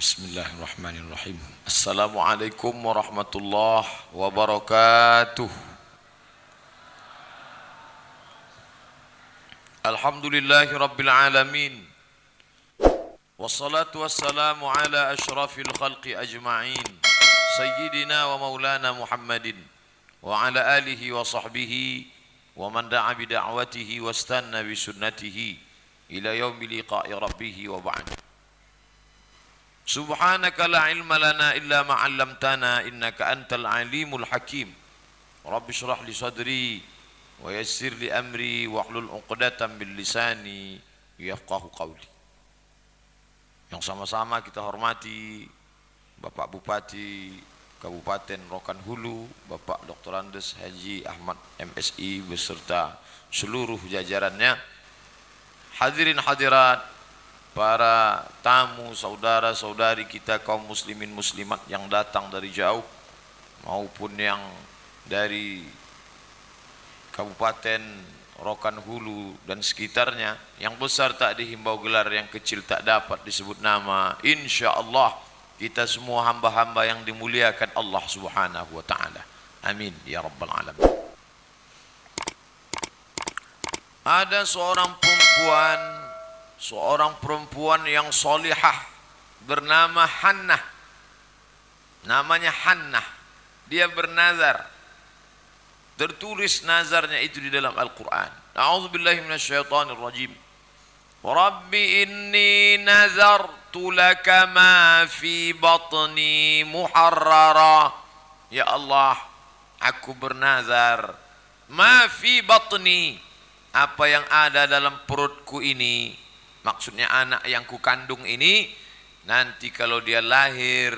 Bismillahirrahmanirrahim. Assalamualaikum warahmatullahi wabarakatuh. Alhamdulillahi rabbil alamin. Wassalatu wassalamu ala ashrafil khalqi ajma'in. Sayyidina wa maulana Muhammadin wa ala alihi wa sahbihi wa man da'a bi da'watihi wastanna bi sunnatihi ila yaumi liqa'i rabbih wa ba'd. Subhanaka la ilma lana illa ma 'allamtana innaka antal alimul hakim. Rabbi shrah li sadri wa yassir li amri wahlul 'uqdatam min lisani yafqahu qawli. Yang sama-sama kita hormati Bapak Bupati Kabupaten Rokan Hulu, Bapak Dr. Andes Haji Ahmad MSI beserta seluruh jajarannya. Hadirin hadirat, para tamu, saudara-saudari kita kaum muslimin muslimat yang datang dari jauh maupun yang dari Kabupaten Rokan Hulu dan sekitarnya, yang besar tak dihimbau gelar, yang kecil tak dapat disebut nama. Insya Allah kita semua hamba-hamba yang dimuliakan Allah Subhanahu wa ta'ala. Amin ya rabbal alamin. Ada seorang perempuan yang solihah bernama Hannah. Namanya Hannah. Dia bernazar. Tertulis nazarnya itu di dalam Al-Quran. A'udzubillahi minasyaitonirrajim. Rabbi inni nazartu laka ma fi batni muharrara. Ya Allah, aku bernazar ma fi batni, apa yang ada dalam perutku ini, maksudnya anak yang kukandung ini, nanti kalau dia lahir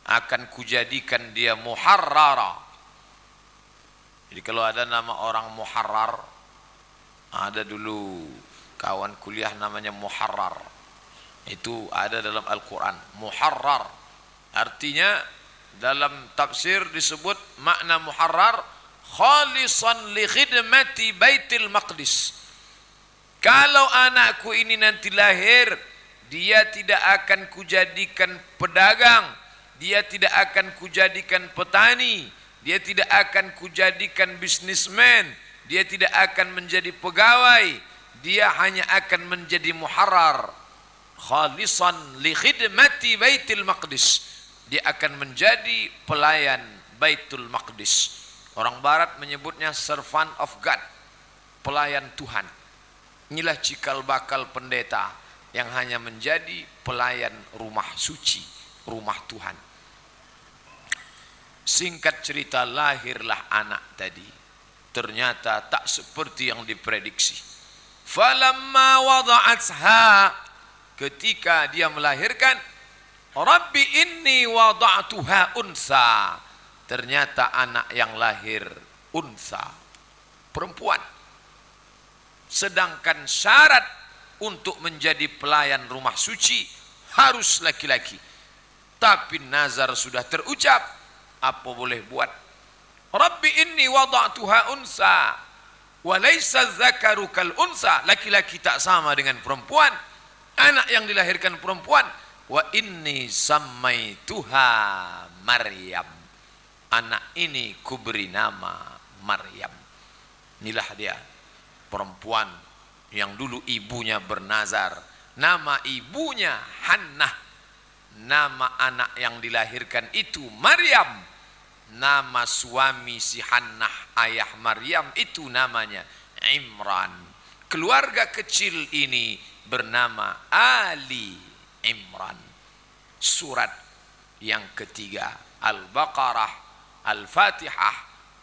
akan kujadikan dia muharrara. Jadi kalau ada nama orang muharrar, ada dulu kawan kuliah namanya muharrar, itu ada dalam Al-Quran. Muharrar artinya dalam tafsir disebut makna muharrar khalisan li khidmati baitil maqdis. Kalau anakku ini nanti lahir, dia tidak akan kujadikan pedagang, dia tidak akan kujadikan petani, dia tidak akan kujadikan bisnismen, dia tidak akan menjadi pegawai, dia hanya akan menjadi muharrar khalisan li khidmati baitil maqdis. Dia akan menjadi pelayan Baitul Maqdis. Orang barat menyebutnya servant of God, pelayan Tuhan. Inilah cikal bakal pendeta yang hanya menjadi pelayan rumah suci, rumah Tuhan. Singkat cerita, lahirlah anak tadi. Ternyata tak seperti yang diprediksi. Falamma wada'atha, ketika dia melahirkan, Rabbi inni wada'tuha unsa, ternyata anak yang lahir unsa, perempuan. Sedangkan syarat untuk menjadi pelayan rumah suci harus laki-laki. Tapi nazar sudah terucap, apa boleh buat? Rabbi inni wada'tuha unsa wa laysa dzakaru kal unsa, laki-laki tak sama dengan perempuan. Anak yang dilahirkan perempuan. Wa inni sammaituha Maryam, anak ini kuberi nama Maryam. Inilah dia perempuan yang dulu ibunya bernazar. Nama ibunya Hannah, nama anak yang dilahirkan itu Maryam. Nama suami si Hannah, ayah Maryam, itu namanya Imran. Keluarga kecil ini bernama Ali Imran. Surat yang ketiga, Al-Baqarah, Al-Fatihah,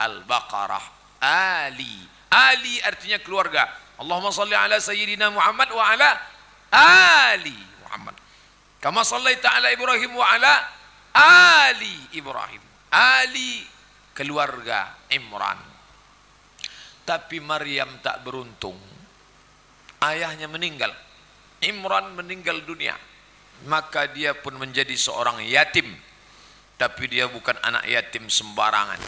Al-Baqarah, Ali. Ali artinya keluarga. Allahumma salli ala Sayyidina Muhammad wa ala Ali Muhammad. Kama sallaita ala Ibrahim wa ala Ali Ibrahim. Ali keluarga Imran. Tapi Maryam tak beruntung. Ayahnya meninggal. Imran meninggal dunia. Maka dia pun menjadi seorang yatim. Tapi dia bukan anak yatim sembarangan.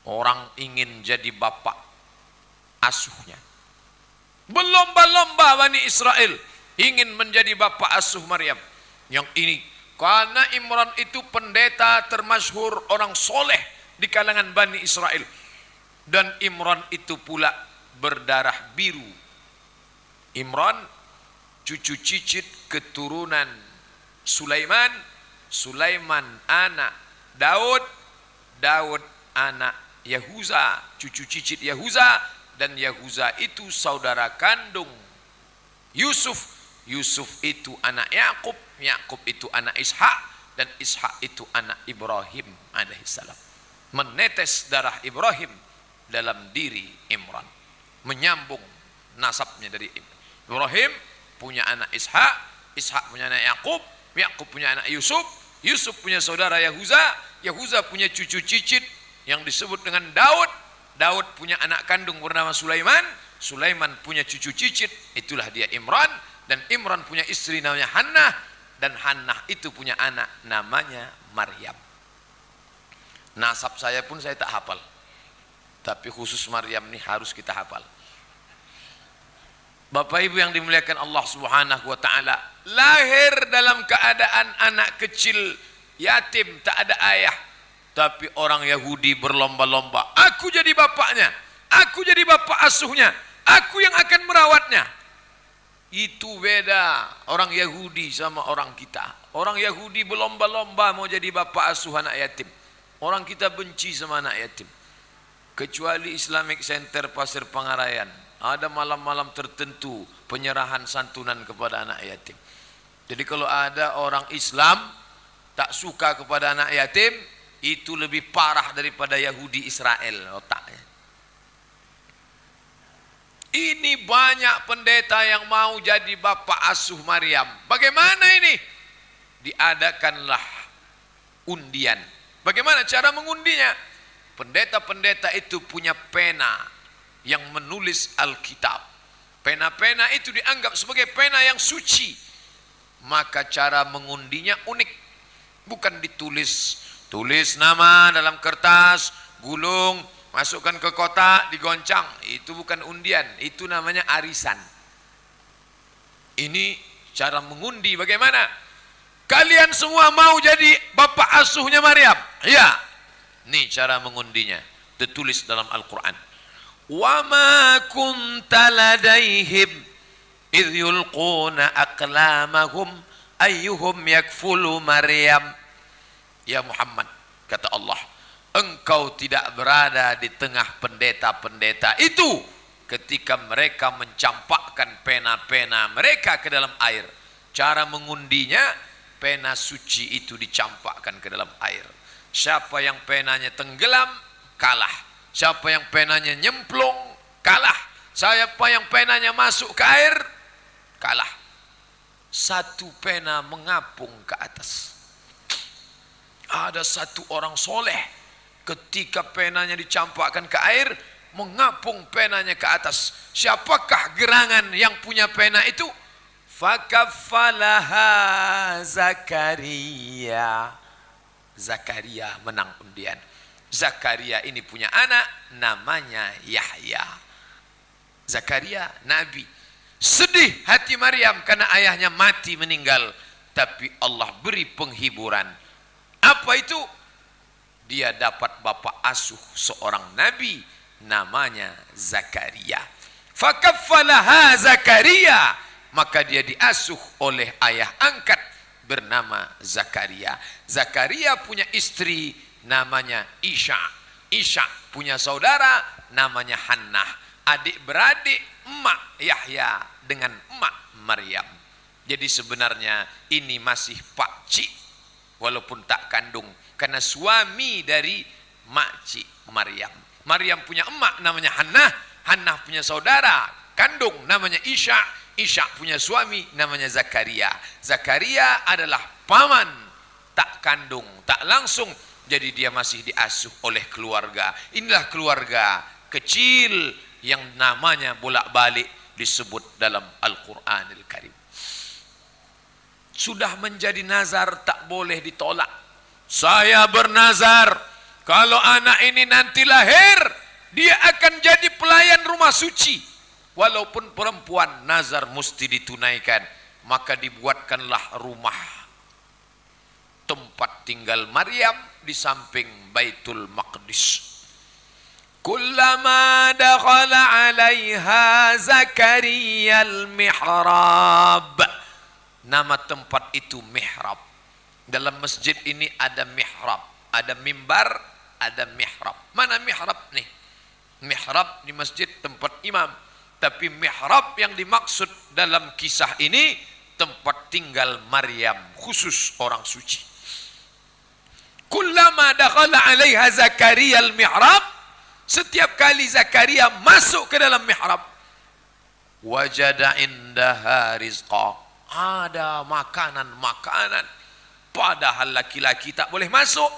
Orang ingin jadi bapak asuhnya. Berlomba-lomba Bani Israel ingin menjadi bapak asuh Maryam. Yang ini karena Imran itu pendeta termasyhur, orang soleh di kalangan Bani Israel. Dan Imran itu pula berdarah biru. Imran cucu cicit keturunan Sulaiman, Sulaiman anak Daud, Daud anak Yahuza, cucu cicit Yahuza, dan Yahuza itu saudara kandung Yusuf. Yusuf itu anak Yakub, Yakub itu anak Ishak, dan Ishak itu anak Ibrahim alaihissalam. Menetes darah Ibrahim dalam diri Imran, menyambung nasabnya dari Ibrahim punya anak Ishak, Ishak punya anak Yakub, Yakub punya anak Yusuf, Yusuf punya saudara Yahuza, Yahuza punya cucu cicit yang disebut dengan Daud, Daud punya anak kandung bernama Sulaiman, Sulaiman punya cucu cicit, itulah dia Imran. Dan Imran punya istri namanya Hannah, dan Hannah itu punya anak namanya Maryam. Nasab saya pun saya tak hafal, tapi khusus Maryam ini harus kita hafal. Bapak Ibu yang dimuliakan Allah Subhanahu wa taala, lahir dalam keadaan anak kecil yatim, tak ada ayah, tapi orang Yahudi berlomba-lomba, aku jadi bapaknya, aku jadi bapak asuhnya, aku yang akan merawatnya. Itu beda orang Yahudi sama orang kita. Orang Yahudi berlomba-lomba mau jadi bapak asuh anak yatim. Orang kita benci sama anak yatim. Kecuali Islamic Center Pasir Pangarayan, ada malam-malam tertentu penyerahan santunan kepada anak yatim. Jadi kalau ada orang Islam tak suka kepada anak yatim, itu lebih parah daripada Yahudi Israel otaknya. Ini banyak pendeta yang mau jadi bapak asuh Maryam. Bagaimana ini? Diadakanlah undian. Bagaimana cara mengundinya? Pendeta-pendeta itu punya pena yang menulis Alkitab. Pena-pena itu dianggap sebagai pena yang suci. Maka cara mengundinya unik. Bukan ditulis. Tulis nama dalam kertas, gulung, masukkan ke kotak, digoncang. Itu bukan undian, itu namanya arisan. Ini cara mengundi. Bagaimana? Kalian semua mau jadi bapak asuhnya Maryam? Ya. Ini cara mengundinya, ditulis dalam Al-Quran. Wa ma kunta ladaihim idh yulquna aqlamahum ayyuhum yakfulu Maryam. Ya Muhammad, kata Allah, engkau tidak berada di tengah pendeta-pendeta itu ketika mereka mencampakkan pena-pena mereka ke dalam air. Cara mengundinya, pena suci itu dicampakkan ke dalam air. Siapa yang penanya tenggelam, kalah. Siapa yang penanya nyemplung, kalah. Siapa yang penanya masuk ke air, kalah. Satu pena mengapung ke atas. Ada satu orang soleh, ketika penanya dicampakkan ke air, mengapung penanya ke atas. Siapakah gerangan yang punya pena itu? Fakaffalaha Zakaria. Zakaria menang undian. Zakaria ini punya anak namanya Yahya. Zakaria nabi. Sedih hati Maryam karena ayahnya mati meninggal, tapi Allah beri penghiburan. Apa itu? Dia dapat bapak asuh seorang nabi namanya Zakaria. Fakaffalaha Zakaria, maka dia diasuh oleh ayah angkat bernama Zakaria. Zakaria punya istri namanya Isha. Isha punya saudara namanya Hannah. Adik-beradik emak Yahya dengan emak Maryam. Jadi sebenarnya ini masih pakcik walaupun tak kandung, karena suami dari makcik Maryam. Maryam punya emak namanya Hannah, Hannah punya saudara kandung namanya Isha, Isha punya suami namanya Zakaria. Zakaria adalah paman, tak kandung, tak langsung, jadi dia masih diasuh oleh keluarga. Inilah keluarga kecil yang namanya bolak-balik disebut dalam Al-Quranil Karim. Sudah menjadi nazar, tak boleh ditolak. Saya bernazar, kalau anak ini nanti lahir, dia akan jadi pelayan rumah suci. Walaupun perempuan, nazar mesti ditunaikan. Maka dibuatkanlah rumah tempat tinggal Maryam di samping Baitul Maqdis. Kullama dakhala 'alaiha Zakaria al-mihrab. Nama tempat itu mihrab. Dalam masjid ini ada mihrab, ada mimbar, ada mihrab. Mana mihrab nih? Mihrab di masjid tempat imam. Tapi mihrab yang dimaksud dalam kisah ini tempat tinggal Maryam, khusus orang suci. Kullama dakhala 'alaiha Zakaria al-mihrab. Setiap kali Zakaria masuk ke dalam mihrab, wajada indaha rizqa. Ada makanan-makanan. Padahal laki-laki tak boleh masuk.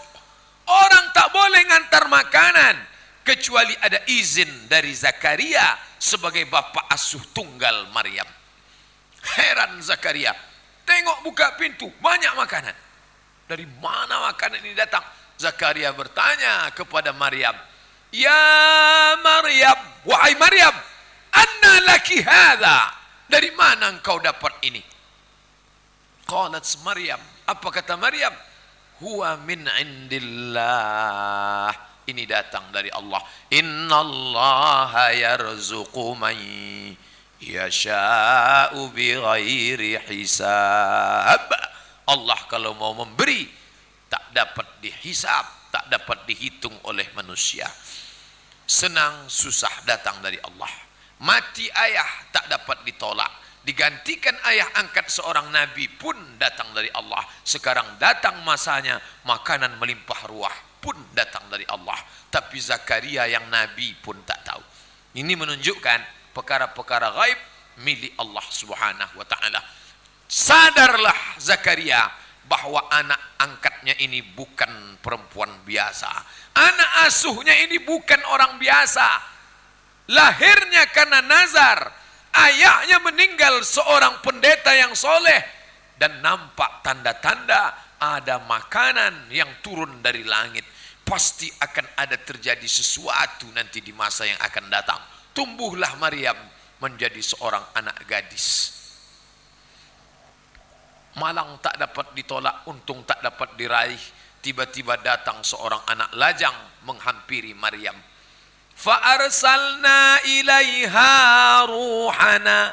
Orang tak boleh ngantar makanan kecuali ada izin dari Zakaria sebagai bapa asuh tunggal Maryam. Heran Zakaria, tengok buka pintu, banyak makanan. Dari mana makanan ini datang? Zakaria bertanya kepada Maryam, "Ya Maryam, wahai Maryam, anna laki hadha?" Dari mana engkau dapat ini? Qalat Maryam, apa kata Maryam? Huwa min indillah. Ini datang dari Allah. Innallaha yarzuqu man yasha'u bighairi hisab. Allah kalau mau memberi tak dapat dihisab, tak dapat dihitung oleh manusia. Senang susah datang dari Allah. Mati ayah tak dapat ditolak. Digantikan ayah angkat seorang nabi pun datang dari Allah. Sekarang datang masanya makanan melimpah ruah pun datang dari Allah. Tapi Zakaria yang nabi pun tak tahu. Ini menunjukkan perkara-perkara gaib milik Allah Subhanahu wa taala. Sadarlah Zakaria bahwa anak angkatnya ini bukan perempuan biasa. Anak asuhnya ini bukan orang biasa. Lahirnya karena nazar. Ayahnya meninggal seorang pendeta yang soleh. Dan nampak tanda-tanda ada makanan yang turun dari langit. Pasti akan ada terjadi sesuatu nanti di masa yang akan datang. Tumbuhlah Maryam menjadi seorang anak gadis. Malang tak dapat ditolak, untung tak dapat diraih. Tiba-tiba datang seorang anak lajang menghampiri Maryam. Fa'arsalna ilaiha ruhana.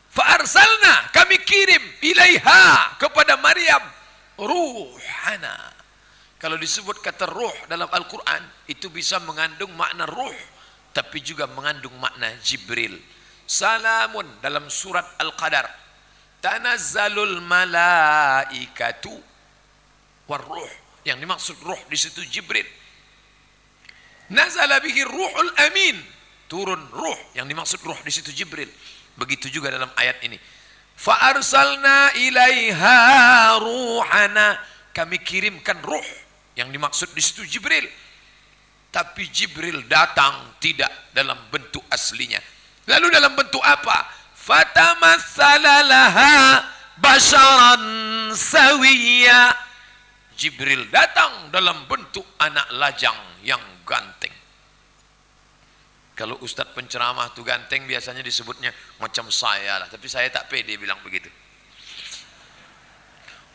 Fa'arsalna, kami kirim ilaiha kepada Maryam ruhana. Kalau disebut kata ruh dalam Al-Quran, itu bisa mengandung makna ruh, tapi juga mengandung makna Jibril. Salamun dalam surat Al-Qadar. Tanazzalul malaikatu warruh. Yang dimaksud ruh di situ Jibril. Nazala bihi ruhul amin. Turun ruh. Yang dimaksud ruh di situ Jibril. Begitu juga dalam ayat ini. Fa arsalna ilaiha ruhana. Kami kirimkan ruh. Yang dimaksud di situ Jibril. Tapi Jibril datang tidak dalam bentuk aslinya. Lalu dalam bentuk apa? Fatamatsala laha basharan sawiyya. Jibril datang dalam bentuk anak lajang yang ganteng. Kalau ustadz penceramah tu ganteng biasanya disebutnya macam saya lah, tapi saya tak pede bilang begitu.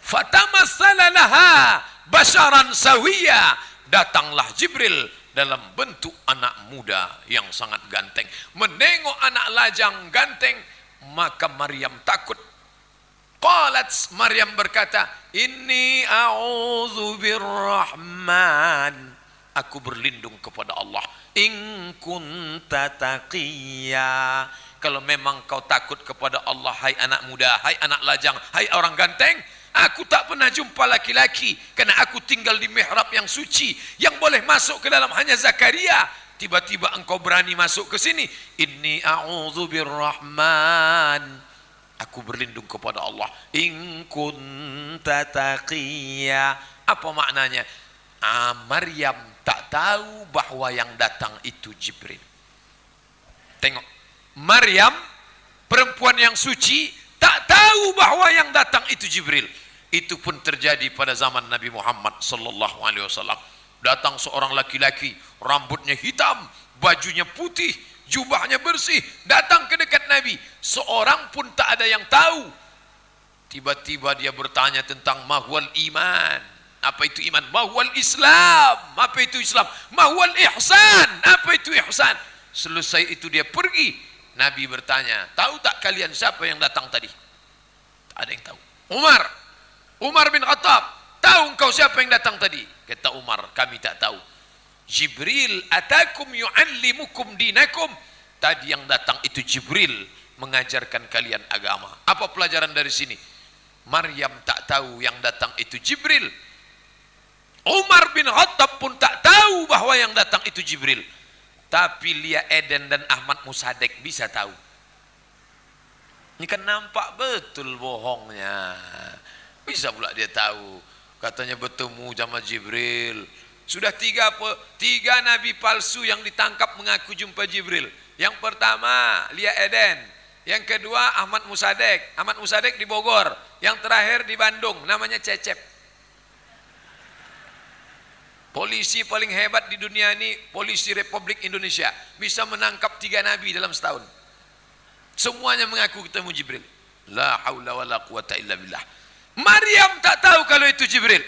Fatamatsala laha basharan sawiyya. Datanglah Jibril dalam bentuk anak muda yang sangat ganteng. Menengok anak lajang ganteng, maka Maryam takut. Qalat, Maryam berkata, inni a'udzu birrahman. Aku berlindung kepada Allah. In kunta taqiyya. Kalau memang kau takut kepada Allah, hai anak muda, hai anak lajang, hai orang ganteng, aku tak pernah jumpa laki-laki, karena aku tinggal di mihrab yang suci, yang boleh masuk ke dalam hanya Zakaria. Tiba-tiba engkau berani masuk ke sini. Inni a'udzu birrahman. Aku berlindung kepada Allah. In kunta taqiyya. Apa maknanya? Maryam tak tahu bahwa yang datang itu Jibril. Tengok, Maryam perempuan yang suci tak tahu bahwa yang datang itu Jibril. Itu pun terjadi pada zaman Nabi Muhammad sallallahu alaihi wasallam. Datang seorang laki-laki, rambutnya hitam, bajunya putih, jubahnya bersih, datang ke dekat Nabi. Seorang pun tak ada yang tahu. Tiba-tiba dia bertanya tentang mahwal iman. Apa itu iman? Mahwal Islam. Apa itu Islam? Mahwal ihsan. Apa itu ihsan? Selesai itu dia pergi. Nabi bertanya, tahu tak kalian siapa yang datang tadi? Tak ada yang tahu. Umar bin Khattab, tahu engkau siapa yang datang tadi? Kata Umar, kami tak tahu. Jibril atakum yu'allimukum dinakum. Tadi yang datang itu Jibril mengajarkan kalian agama. Apa pelajaran dari sini? Maryam tak tahu yang datang itu Jibril. Umar bin Khattab pun tak tahu bahwa yang datang itu Jibril. Tapi Lia Eden dan Ahmad Musadek bisa tahu. Ini kan nampak betul bohongnya. Bisa pula dia tahu. Katanya bertemu sama Jibril. Sudah tiga nabi palsu yang ditangkap mengaku jumpa Jibril. Yang pertama Lia Eden. Yang kedua Ahmad Musadek. Ahmad Musadek di Bogor. Yang terakhir di Bandung. Namanya Cecep. Polisi paling hebat di dunia ini polisi Republik Indonesia. Bisa menangkap 3 nabi dalam setahun. Semuanya mengaku ketemu Jibril. La haula wa la quwata illa billah. Maryam tak tahu kalau itu Jibril.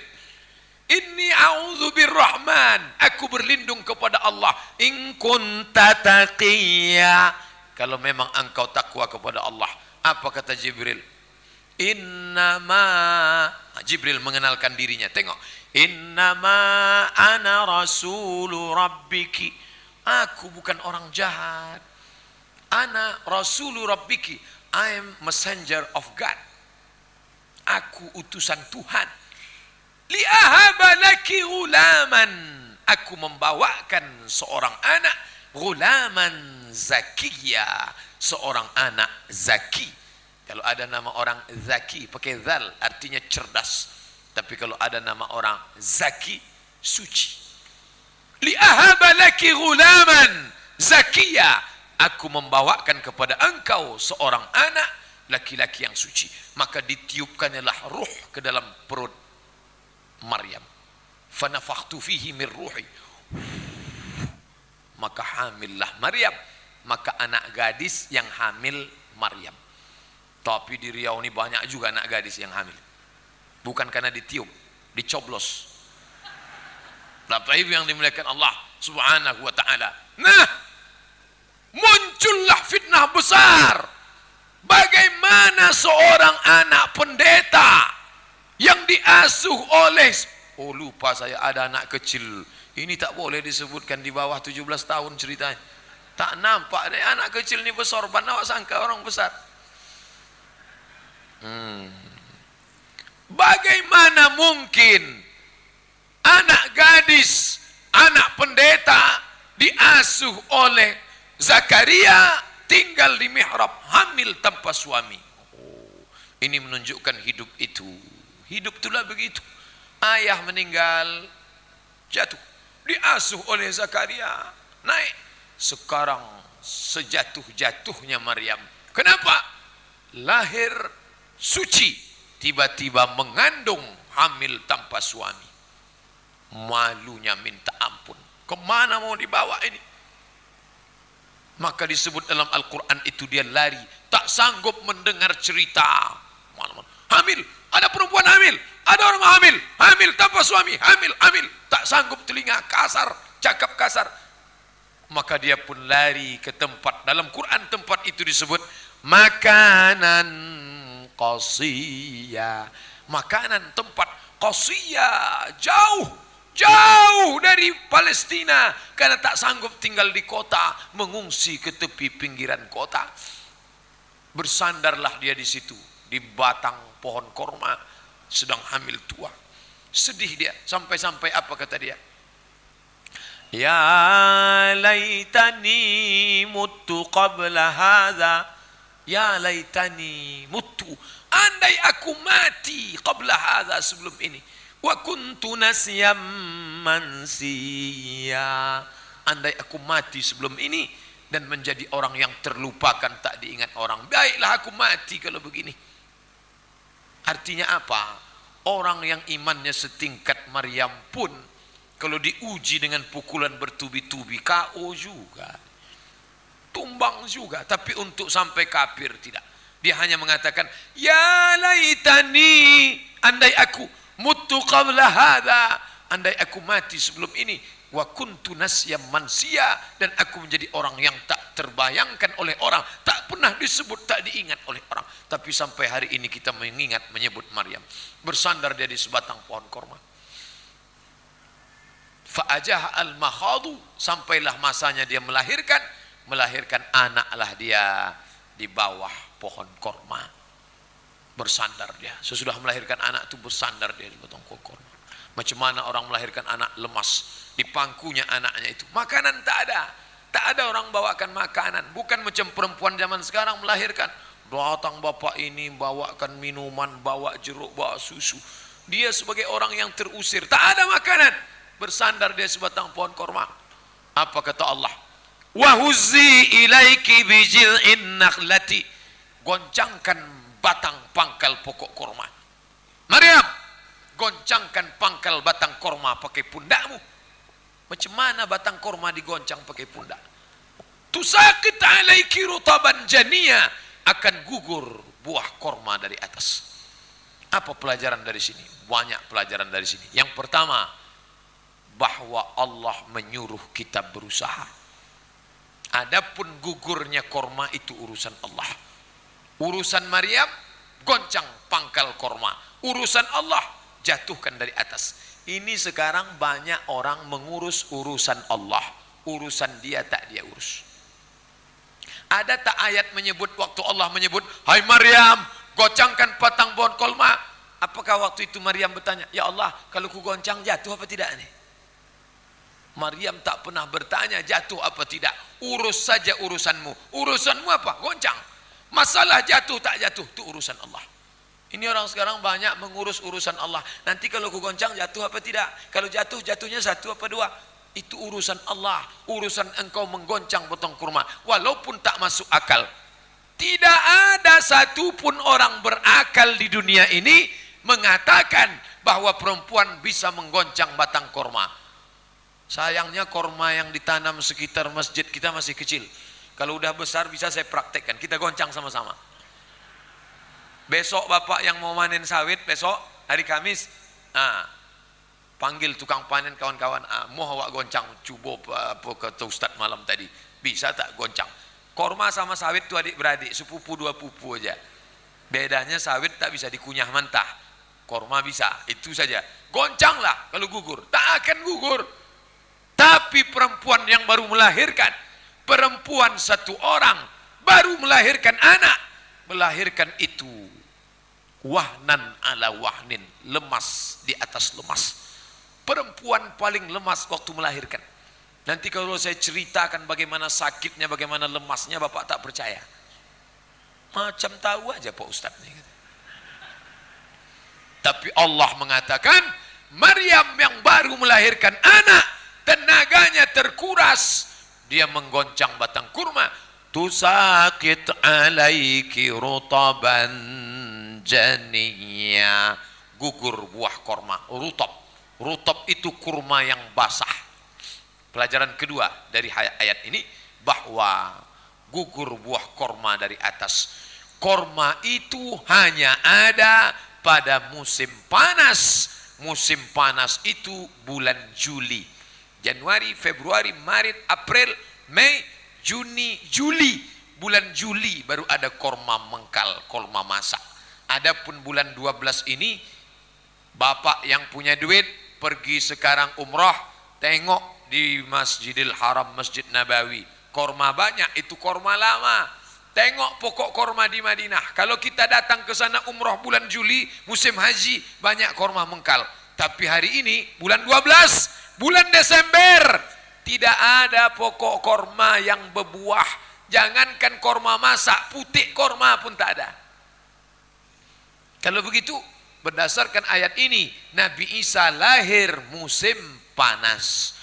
Inni a'udzu birrahman. Aku berlindung kepada Allah. In kunta taqiyya. Kalau memang engkau takwa kepada Allah. Apa kata Jibril? Innama. Jibril mengenalkan dirinya. Tengok. Innama ana rasulu rabbiki. Aku bukan orang jahat. Ana rasulu rabbiki. I am messenger of God. Aku utusan Tuhan. Li'ahaba laki gulaman. Aku membawakan seorang anak. Gulaman zakiyya. Seorang anak zaki. Kalau ada nama orang zaki pakai zal artinya cerdas. Tapi kalau ada nama orang zaki, suci. Li'ahaba laki gulaman zakiyya. Aku membawakan kepada engkau seorang anak laki-laki yang suci. Maka ditiupkanlah ruh ke dalam perut Maryam. Fanafakhtu fihi min ruhi. Maka hamillah Maryam. Maka anak gadis yang hamil Maryam. Tapi di Riau ini banyak juga anak gadis yang hamil. Bukan karena ditiup, dicoblos. Bapak Ibu yang dimuliakan Allah Subhanahu wa taala. Nah, muncullah fitnah besar. Bagaimana seorang anak pendeta yang diasuh oleh lupa saya ada anak kecil. Ini tak boleh disebutkan di bawah 17 tahun ceritanya. Tak nampak deh anak kecil ini bersorban, awak sangka orang besar. Bagaimana mungkin anak gadis, anak pendeta diasuh oleh Zakaria tinggal di mihrab hamil tanpa suami? Ini menunjukkan hidup itu. Hidup itulah begitu. Ayah meninggal, jatuh, diasuh oleh Zakaria, naik. Sekarang sejatuh-jatuhnya Maryam. Kenapa? Lahir suci. Tiba-tiba mengandung hamil tanpa suami. Malunya minta ampun. Kemana mau dibawa ini? Maka disebut dalam Al-Quran itu dia lari. Tak sanggup mendengar cerita. Hamil. Ada perempuan hamil. Ada orang hamil. Hamil tanpa suami. Hamil. Tak sanggup telinga kasar. Cakap kasar. Maka dia pun lari ke tempat. Dalam Quran tempat itu disebut makanan qasiyya. Makanan tempat qasiyya, jauh dari Palestina karena tak sanggup tinggal di kota, mengungsi ke tepi pinggiran kota. Bersandarlah dia di situ di batang pohon korma, sedang hamil tua. Sedih dia sampai-sampai apa kata dia? Ya laitani mutu qabla hadza. Ya laitani mutu, andai aku mati qabla hadza, sebelum ini. Wa kuntu nasyam mansiya, andai aku mati sebelum ini dan menjadi orang yang terlupakan, tak diingat orang. Baiklah aku mati kalau begini. Artinya apa? Orang yang imannya setingkat Maryam pun kalau diuji dengan pukulan bertubi-tubi KO juga, tumbang juga. Tapi untuk sampai kafir tidak. Dia hanya mengatakan, ya laitani, andai aku Mutu qabla hadha, andai aku mati sebelum ini, wa kuntu nasyam mansia, dan aku menjadi orang yang tak terbayangkan oleh orang, tak pernah disebut, tak diingat oleh orang. Tapi sampai hari ini kita mengingat, menyebut Maryam. Bersandar dia di sebatang pohon korma. Fa'ajah al-makhadu, sampailah masanya dia melahirkan anaklah dia di bawah pohon korma. Bersandar dia. Sesudah melahirkan anak itu bersandar dia di batang pohon korma. Macam mana orang melahirkan anak lemas, di pangkunya anaknya itu. Makanan tak ada. Tak ada orang bawakan makanan. Bukan macam perempuan zaman sekarang melahirkan. Datang bapak ini bawakan minuman, bawa jeruk, bawa susu. Dia sebagai orang yang terusir. Tak ada makanan. Bersandar dia sebatang pohon korma. Apa kata Allah? Wa huzzi ilaiki bijil'in nakhlati. Goncangkan batang pangkal pokok korma. Maryam, goncangkan pangkal batang korma pakai pundakmu. Macam mana batang korma digoncang pakai pundak? Tusaqit alaiki rutaban janiya, akan gugur buah korma dari atas. Apa pelajaran dari sini? Banyak pelajaran dari sini. Yang pertama, bahwa Allah menyuruh kita berusaha. Adapun gugurnya korma itu urusan Allah. Urusan Maryam, goncang pangkal korma. Urusan Allah, jatuhkan dari atas. Ini sekarang banyak orang mengurus urusan Allah. Urusan dia tak dia urus. Ada tak ayat menyebut, waktu Allah menyebut, hai Maryam, goncangkan batang pohon korma. Apakah waktu itu Maryam bertanya, ya Allah, kalau ku goncang jatuh apa tidak nih? Maryam tak pernah bertanya jatuh apa tidak. Urus saja urusanmu. Urusanmu apa? Goncang. Masalah jatuh tak jatuh, itu urusan Allah. Ini orang sekarang banyak mengurus urusan Allah. Nanti kalau ku goncang jatuh apa tidak? Kalau jatuh, jatuhnya satu apa dua? Itu urusan Allah. Urusan engkau menggoncang potong kurma, walaupun tak masuk akal. Tidak ada satupun orang berakal di dunia ini mengatakan bahwa perempuan bisa menggoncang batang kurma. Sayangnya korma yang ditanam sekitar masjid kita masih kecil. Kalau udah besar bisa saya praktekkan. Kita goncang sama-sama. Besok bapak yang mau panen sawit, besok hari Kamis, panggil tukang panen kawan-kawan. Mau awak goncang cubo apa kata Ustadz malam tadi. Bisa tak goncang? Korma sama sawit itu adik-beradik, sepupu dua pupu aja. Bedanya sawit tak bisa dikunyah mentah. Korma bisa, itu saja. Goncanglah kalau gugur. Tak akan gugur. Tapi perempuan yang baru melahirkan, perempuan satu orang baru melahirkan anak, melahirkan itu wahnan ala wahnin, lemas di atas lemas. Perempuan paling lemas waktu melahirkan. Nanti kalau saya ceritakan bagaimana sakitnya, bagaimana lemasnya, bapak tak percaya. Macam tahu aja Pak Ustadz nih. Tapi Allah mengatakan, Maryam yang baru melahirkan anak, tenaganya terkuras, dia menggoncang batang kurma. Tusaqit alaiki rutaban janiyya, gugur buah kurma. Rutab itu kurma yang basah. Pelajaran kedua dari ayat ini, bahwa gugur buah kurma dari atas. Kurma itu hanya ada pada musim panas. Musim panas itu bulan Juli. Januari, Februari, Maret, April, Mei, Juni, Juli. Bulan Juli baru ada korma mengkal, korma masak. Adapun bulan 12 ini, bapak yang punya duit pergi sekarang umrah, tengok di Masjidil Haram, Masjid Nabawi. Korma banyak, itu korma lama. Tengok pokok korma di Madinah. Kalau kita datang ke sana umrah bulan Juli, musim haji, banyak korma mengkal. Tapi hari ini, bulan 12, bulan Desember, tidak ada pokok korma yang berbuah. Jangankan korma masak, putih korma pun tak ada. Kalau begitu, berdasarkan ayat ini, Nabi Isa lahir musim panas.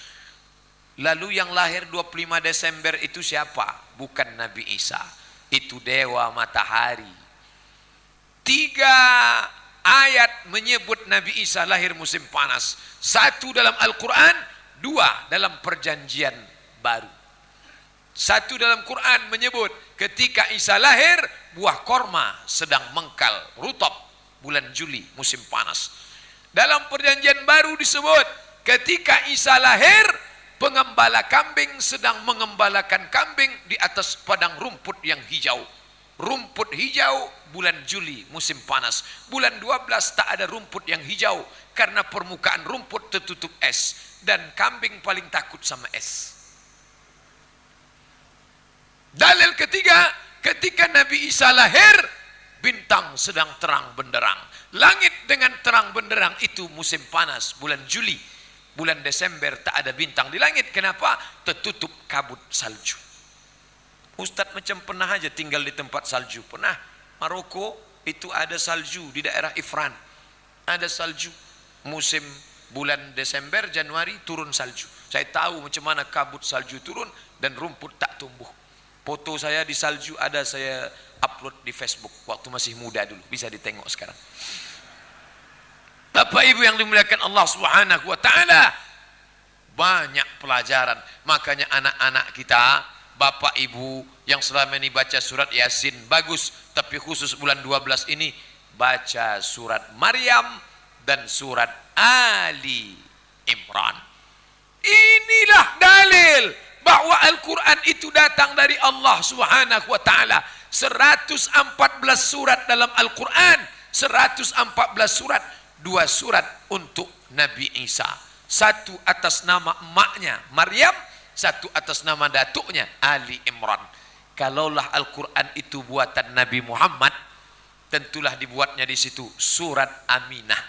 Lalu yang lahir 25 Desember itu siapa? Bukan Nabi Isa. Itu dewa matahari. 3 ayat menyebut Nabi Isa lahir musim panas. 1 dalam Al-Quran, 2 dalam perjanjian baru. 1 dalam Quran menyebut ketika Isa lahir, buah korma sedang mengkal, rutab, bulan Juli, musim panas. Dalam perjanjian baru disebut ketika Isa lahir, pengembala kambing sedang mengembalakan kambing di atas padang rumput yang hijau. Rumput hijau bulan Juli musim panas. Bulan 12 tak ada rumput yang hijau karena permukaan rumput tertutup es dan kambing paling takut sama es. Dalil ketiga, ketika Nabi Isa lahir, bintang sedang terang benderang. Langit dengan terang benderang itu musim panas, bulan Juli. Bulan Desember tak ada bintang di langit. Kenapa? Tertutup kabut salju. Ustadz macam pernah aja tinggal di tempat salju. Pernah Maroko itu ada salju di daerah Ifran. Ada salju. Musim bulan Desember, Januari turun salju. Saya tahu macam mana kabut salju turun dan rumput tak tumbuh. Foto saya di salju ada, saya upload di Facebook waktu masih muda dulu, bisa ditengok sekarang. Bapak Ibu yang dimuliakan Allah Subhanahu wa taala, banyak pelajaran. Makanya anak-anak kita, Bapak Ibu yang selama ini baca surat Yasin bagus, tapi khusus bulan 12 ini baca surat Maryam dan surat Ali Imran. Inilah dalil bahwa Al-Quran itu datang dari Allah Subhanahu wa taala. 114 surat dalam Al-Quran, 114 surat, 2 surat untuk Nabi Isa. 1 atas nama emaknya Maryam, 1 atas nama datuknya Ali Imran. Kalaulah Al-Quran itu buatan Nabi Muhammad, tentulah dibuatnya di situ surat Aminah,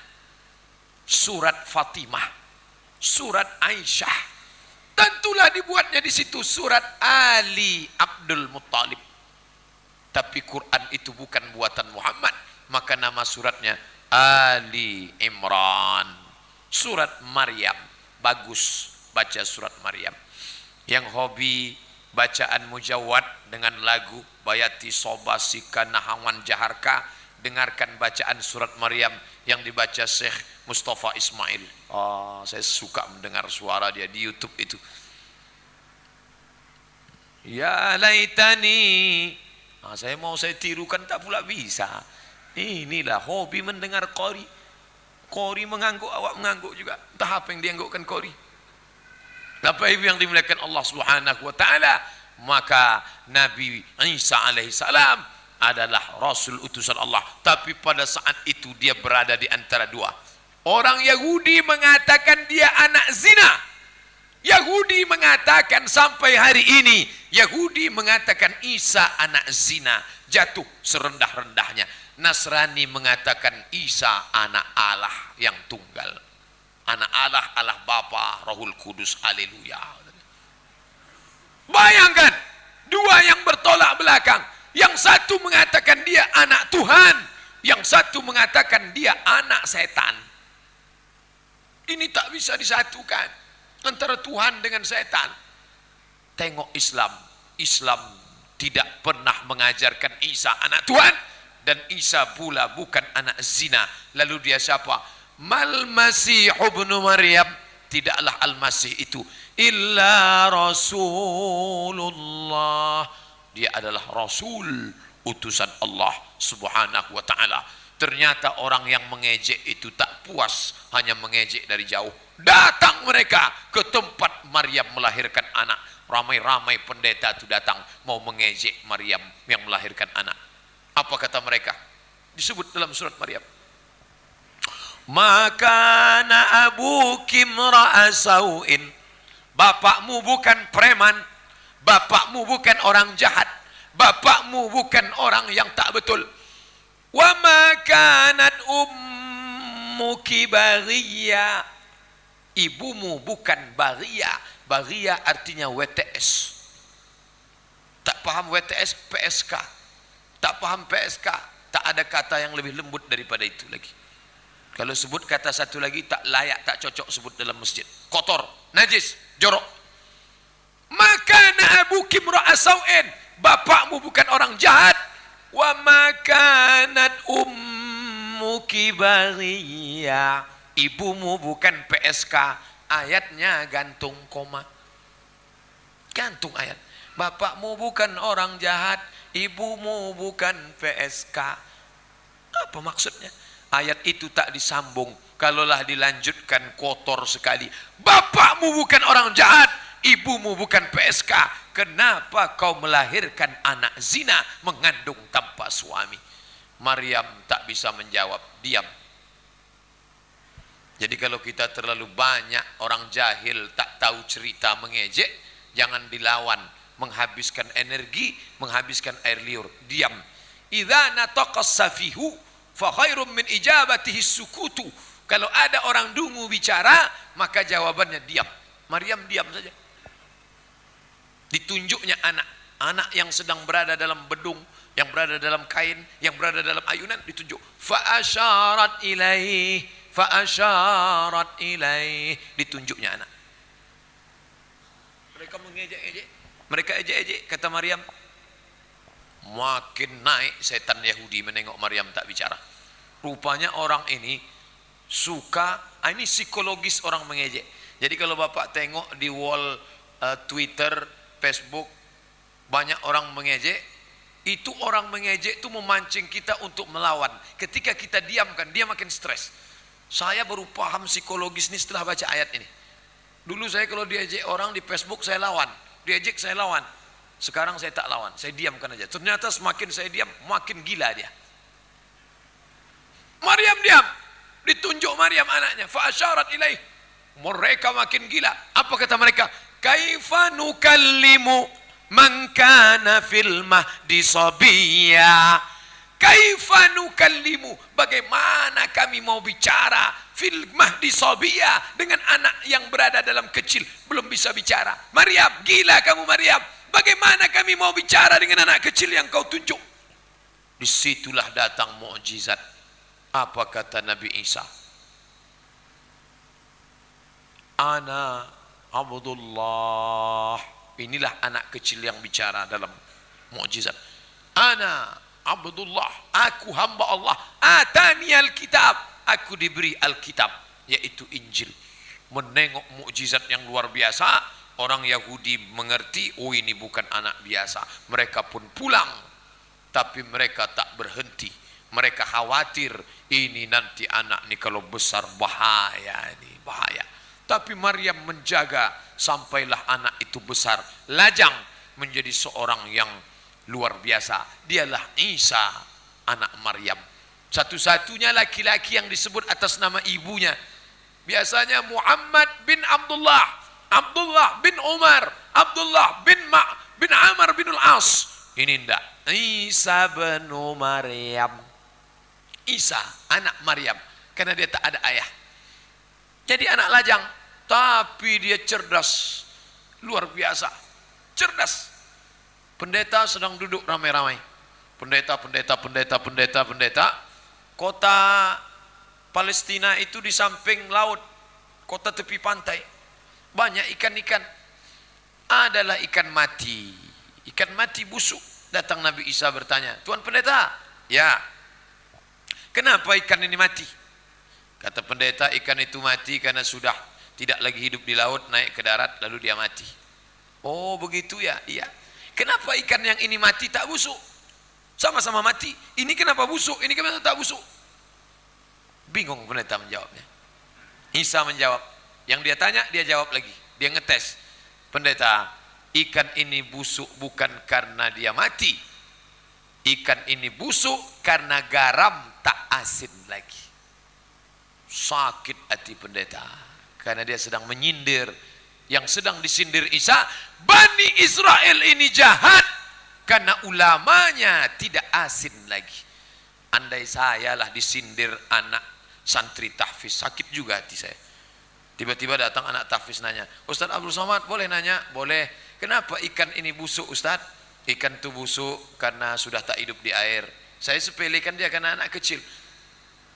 surat Fatimah, surat Aisyah. Tentulah dibuatnya di situ surat Ali Abdul Muttalib. Tapi Quran itu bukan buatan Muhammad, maka nama suratnya Ali Imran. Surat Maryam, bagus baca surat Maryam. Yang hobi bacaan mujawad dengan lagu Bayati Sobasika Nahawan Jaharka, dengarkan bacaan surat Maryam yang dibaca Syekh Mustafa Ismail. Oh, saya suka mendengar suara dia di YouTube itu. Ya laitani, saya tirukan tak pula bisa. Inilah hobi mendengar qori. Qori mengangguk, awak mengangguk juga. Entah apa yang dianggukkan qori. Bapak Ibu yang dimuliakan Allah Subhanahu wa taala, maka Nabi Isa alaihissalam adalah Rasul utusan Allah. Tapi pada saat itu dia berada di antara dua. Orang Yahudi mengatakan dia anak zina. Yahudi mengatakan sampai hari ini, Yahudi mengatakan Isa anak zina, jatuh serendah-rendahnya. Nasrani mengatakan Isa anak Allah yang tunggal. Anak Allah, Allah Bapa, Rohul Kudus, haleluya. Bayangkan, dua yang bertolak belakang. Yang satu mengatakan dia anak Tuhan, yang satu mengatakan dia anak setan. Ini tak bisa disatukan antara Tuhan dengan setan. Tengok Islam. Islam tidak pernah mengajarkan Isa anak Tuhan, dan Isa pula bukan anak zina. Lalu dia siapa? Mal Masih ibnu Maryam, tidaklah Al-Masih itu illa Rasulullah, dia adalah Rasul utusan Allah Subhanahu wa ta'ala. Ternyata orang yang mengejek itu tak puas hanya mengejek dari jauh, datang mereka ke tempat Maryam melahirkan anak. Ramai-ramai pendeta itu datang mau mengejek Maryam yang melahirkan anak. Apa kata mereka? Disebut dalam surat Maryam, maka na abuki imra'a sau'in, bapakmu bukan preman, bapakmu bukan orang jahat, bapakmu bukan orang yang tak betul. Wa ma kanat ummuki baghiya, ibumu bukan baghiya. Baghiya artinya WTS. Tak paham WTS, PSK. Tak paham PSK, tak ada kata yang lebih lembut daripada itu lagi. Kalau sebut kata satu lagi tak layak, tak cocok sebut dalam masjid. Kotor, najis, jorok. Maka na abuki imra'a sau'in, bapakmu bukan orang jahat. Wa ma kanat ummuki baghiya, ibumu bukan PSK. Ayatnya gantung koma. Gantung ayat. Bapakmu bukan orang jahat, ibumu bukan PSK. Apa maksudnya? Ayat itu tak disambung Kalaulah dilanjutkan kotor sekali. Bapakmu bukan orang jahat, ibumu bukan PSK. Kenapa kau melahirkan anak zina mengandung tanpa suami? Maryam tak bisa menjawab, diam. Jadi kalau kita terlalu banyak orang jahil tak tahu cerita mengejek, jangan dilawan, menghabiskan energi, menghabiskan air liur, diam. Idza nataqas safihu fa khairum min ijabatihi sukutu. Kalau ada orang dungu bicara, maka jawabannya diam. Maryam diam saja. Ditunjuknya anak yang sedang berada dalam bedung, yang berada dalam kain, yang berada dalam ayunan, ditunjuk. Fa asyarat ilaihi, fa asyarat ilaihi, ditunjuknya anak. Mereka mengejek-ejek, mereka ejek-ejek, kata Maryam. Makin naik setan Yahudi menengok Maryam tak bicara. Rupanya orang ini suka, ini psikologis orang mengejek. Jadi kalau Bapak tengok di wall Twitter, Facebook, banyak orang mengejek. Itu orang mengejek itu memancing kita untuk melawan. Ketika kita diamkan, dia makin stres. Saya baru paham psikologis ini setelah baca ayat ini. Dulu saya kalau diejek orang di Facebook, saya lawan. Diejek saya lawan. Sekarang saya tak lawan, saya diamkan aja. Ternyata semakin saya diam, makin gila dia. Maryam diam, ditunjuk Maryam anaknya. Fa asyarat ilaih. Mereka makin gila. Apa kata mereka? Kaifa nukallimu man kana fil mahdi sabiyya. Kaifa nukallimu, bagaimana kami mau bicara fil mahdi sabiyya, dengan anak yang berada dalam kecil belum bisa bicara. Maryam, gila kamu Maryam. Bagaimana kami mau bicara dengan anak kecil yang kau tunjuk? Disitulah datang mukjizat. Apa kata Nabi Isa? Ana Abdullah. Inilah anak kecil yang bicara dalam mukjizat. Ana Abdullah, aku hamba Allah. Atani alkitab, aku diberi alkitab, yaitu Injil. Menengok mukjizat yang luar biasa. Orang Yahudi mengerti, oh ini bukan anak biasa. Mereka pun pulang. Tapi mereka tak berhenti. Mereka khawatir, ini nanti anak ini kalau besar bahaya, ini bahaya. Tapi Maryam menjaga sampailah anak itu besar. Lajang menjadi seorang yang luar biasa. Dialah Isa, anak Maryam. Satu-satunya laki-laki yang disebut atas nama ibunya. Biasanya Muhammad bin Abdullah, Abdullah bin Umar, Abdullah bin Amr bin Al-As. Ini enggak. Isa bin Maryam. Isa, anak Maryam. Karena dia tak ada ayah. Jadi anak lajang. Tapi dia cerdas. Luar biasa. Cerdas. Pendeta sedang duduk ramai-ramai. Pendeta. Kota Palestina itu di samping laut. Kota tepi pantai. Banyak ikan-ikan. Adalah ikan mati. Ikan mati busuk. Datang Nabi Isa bertanya, Tuan Pendeta, ya, kenapa ikan ini mati? Kata pendeta, ikan itu mati karena sudah tidak lagi hidup di laut, naik ke darat, lalu dia mati. Oh begitu ya? Iya. Kenapa ikan yang ini mati tak busuk? Sama-sama mati. Ini kenapa busuk? Ini kenapa tak busuk? Bingung pendeta menjawabnya. Isa menjawab. Yang dia tanya, dia jawab lagi. Dia ngetes. Pendeta, ikan ini busuk bukan karena dia mati. Ikan ini busuk karena garam tak asin lagi. Sakit hati pendeta. Karena dia sedang menyindir. Yang sedang disindir Isa, Bani Israel ini jahat. Karena ulamanya tidak asin lagi. Andai saya lah disindir anak santri tahfiz, sakit juga hati saya. Tiba-tiba datang anak tahfiz nanya, Ustaz Abdul Somad boleh nanya? Boleh. Kenapa ikan ini busuk Ustaz? Ikan itu busuk karena sudah tak hidup di air. Saya sepelekan dia karena anak kecil.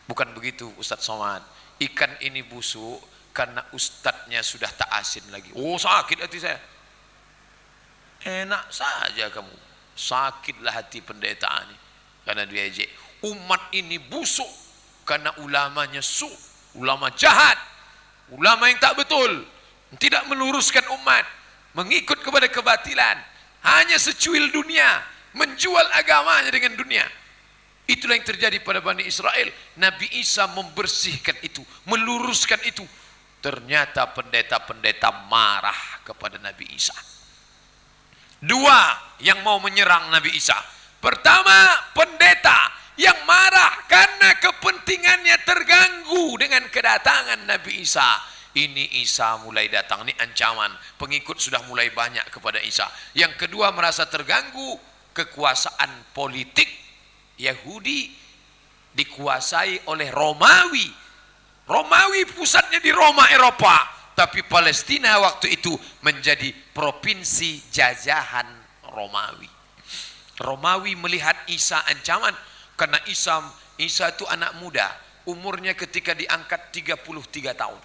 Bukan begitu Ustaz Somad. Ikan ini busuk karena ustadznya sudah tak asin lagi. Oh sakit hati saya. Enak saja kamu. Sakitlah hati pendeta ini. Karena dia ejek. Umat ini busuk karena ulamanya ulama jahat. Ulama yang tak betul, tidak meluruskan umat, mengikut kepada kebatilan, hanya secuil dunia, menjual agamanya dengan dunia. Itulah yang terjadi pada Bani Israel. Nabi Isa membersihkan itu, meluruskan itu. Ternyata pendeta-pendeta marah kepada Nabi Isa. Dua yang mau menyerang Nabi Isa. Pertama, pendeta yang marah karena kepentingannya terganggu dengan kedatangan Nabi Isa. Ini Isa mulai datang, ini ancaman. Pengikut sudah mulai banyak kepada Isa. Yang kedua, merasa terganggu kekuasaan politik Yahudi dikuasai oleh Romawi. Romawi pusatnya di Roma, Eropa. Tapi Palestina waktu itu menjadi provinsi jajahan Romawi. Romawi melihat Isa ancaman karena Isa itu anak muda. Umurnya ketika diangkat 33 tahun.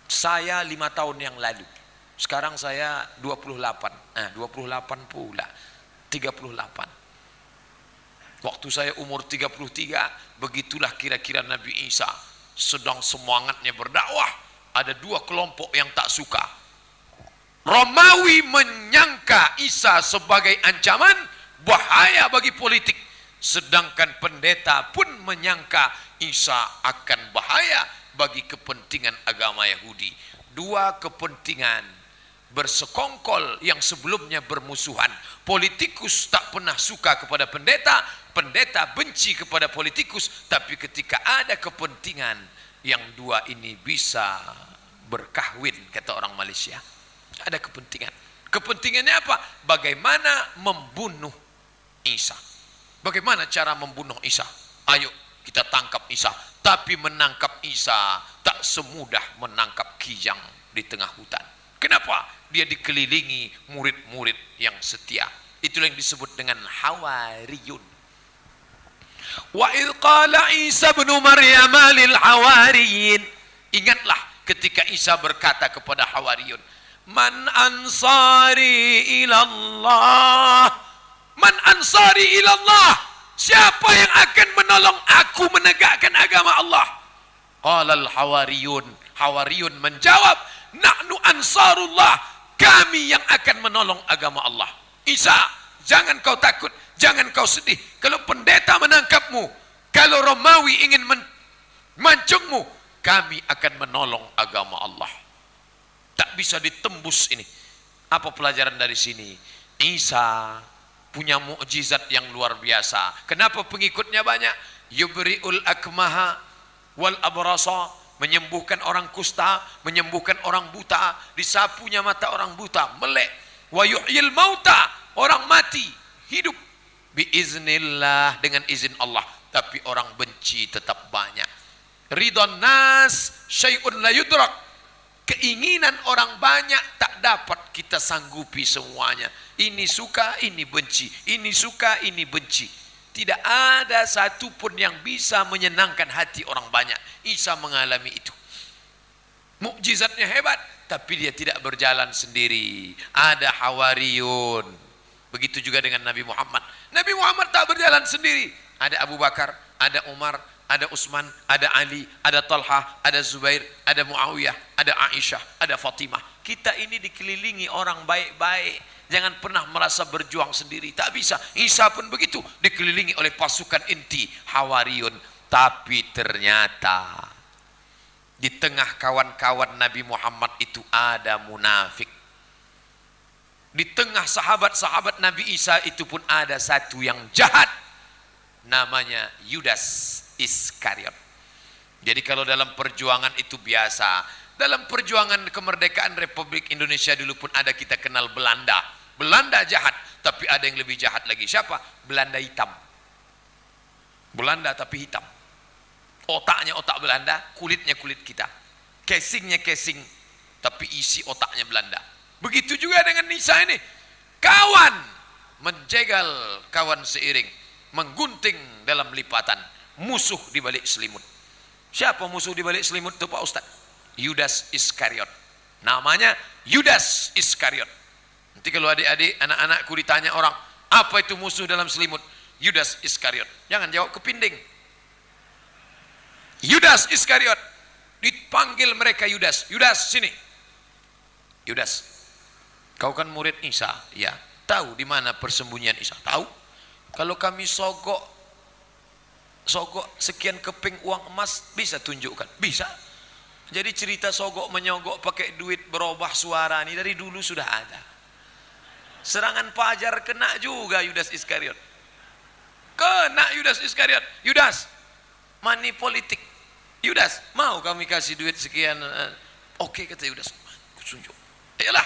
Saya 5 tahun yang lalu. Sekarang saya 28. 28 pula. 38. Waktu saya umur 33, begitulah kira-kira Nabi Isa sedang semangatnya berdakwah. Ada dua kelompok yang tak suka. Romawi menyangka Isa sebagai ancaman bahaya bagi politik, sedangkan pendeta pun menyangka Isa akan bahaya bagi kepentingan agama Yahudi. Dua kepentingan bersekongkol yang sebelumnya bermusuhan. Politikus tak pernah suka kepada pendeta, pendeta benci kepada politikus, tapi ketika ada kepentingan, yang dua ini bisa berkahwin, kata orang Malaysia. Ada kepentingan. Kepentingannya apa? Bagaimana membunuh Isa. Bagaimana cara membunuh Isa? Ayo kita tangkap Isa. Tapi menangkap Isa tak semudah menangkap kijang di tengah hutan. Kenapa? Dia dikelilingi murid-murid yang setia. Itulah yang disebut dengan Hawariyun. Wa idh qala Isa ibn Maryam lil hawariyin. Ingatlah ketika Isa berkata kepada Hawariyun, Man ansari ilallah. Man ansari ilallah. Siapa yang akan menolong aku menegakkan agama Allah? Qala al hawariyun. Hawariyun menjawab, Nahnu ansarullah. Kami yang akan menolong agama Allah. Isa, jangan kau takut, jangan kau sedih. Kalau pendeta menangkapmu, kalau Romawi ingin mancungmu, kami akan menolong agama Allah. Tak bisa ditembus ini. Apa pelajaran dari sini? Isa punya mukjizat yang luar biasa. Kenapa pengikutnya banyak? Yubri'ul akmaha wal abrasa, menyembuhkan orang kusta, menyembuhkan orang buta, disapunya mata orang buta, melek. Wa yuhyil mauta, orang mati hidup biiznillah, dengan izin Allah. Tapi orang benci tetap banyak. Ridwan nas syai'un la yudrak. Keinginan orang banyak tak dapat kita sanggupi semuanya. Ini suka, ini benci. Ini suka, ini benci. Tidak ada satu pun yang bisa menyenangkan hati orang banyak. Isa mengalami itu. Mukjizatnya hebat, tapi dia tidak berjalan sendiri. Ada Hawariyun. Begitu juga dengan Nabi Muhammad. Nabi Muhammad tak berjalan sendiri. Ada Abu Bakar, ada Umar, ada Utsman, ada Ali, ada Talha, ada Zubair, ada Muawiyah, ada Aisyah, ada Fatimah. Kita ini dikelilingi orang baik-baik. Jangan pernah merasa berjuang sendiri. Tak bisa. Isa pun begitu, dikelilingi oleh pasukan inti Hawariyun. Tapi ternyata di tengah kawan-kawan Nabi Muhammad itu ada munafik. Di tengah sahabat-sahabat Nabi Isa itu pun ada satu yang jahat. Namanya Yudas Iskariot. Jadi kalau dalam perjuangan itu biasa. Dalam perjuangan kemerdekaan Republik Indonesia dulu pun ada, kita kenal Belanda. Belanda jahat, tapi ada yang lebih jahat lagi. Siapa? Belanda hitam. Belanda tapi hitam. Otaknya otak Belanda, kulitnya kulit kita. Casingnya casing, tapi isi otaknya Belanda. Begitu juga dengan Nisa ini. Kawan menjegal kawan seiring, menggunting dalam lipatan. Musuh di balik selimut. Siapa musuh di balik selimut itu Pak Ustaz? Yudas Iskariot. Namanya Yudas Iskariot. Nanti kalau adik-adik, anak-anakku ditanya orang, apa itu musuh dalam selimut? Yudas Iskariot. Jangan jawab kepinding. Yudas Iskariot. Dipanggil mereka Yudas. Yudas sini. Yudas, kau kan murid Isa. Ya. Tahu di mana persembunyian Isa? Tahu. Kalau kami sogok sogok sekian keping uang emas, bisa tunjukkan? Bisa. Jadi cerita sogok menyogok pakai duit berubah suara ini dari dulu sudah ada. Serangan Fajar kena juga Yudas Iskariot. Kena Yudas Iskariot. Yudas, money politik. Yudas, mau kami kasih duit sekian? Oke, kata Yudas, tunjuk. Ayolah,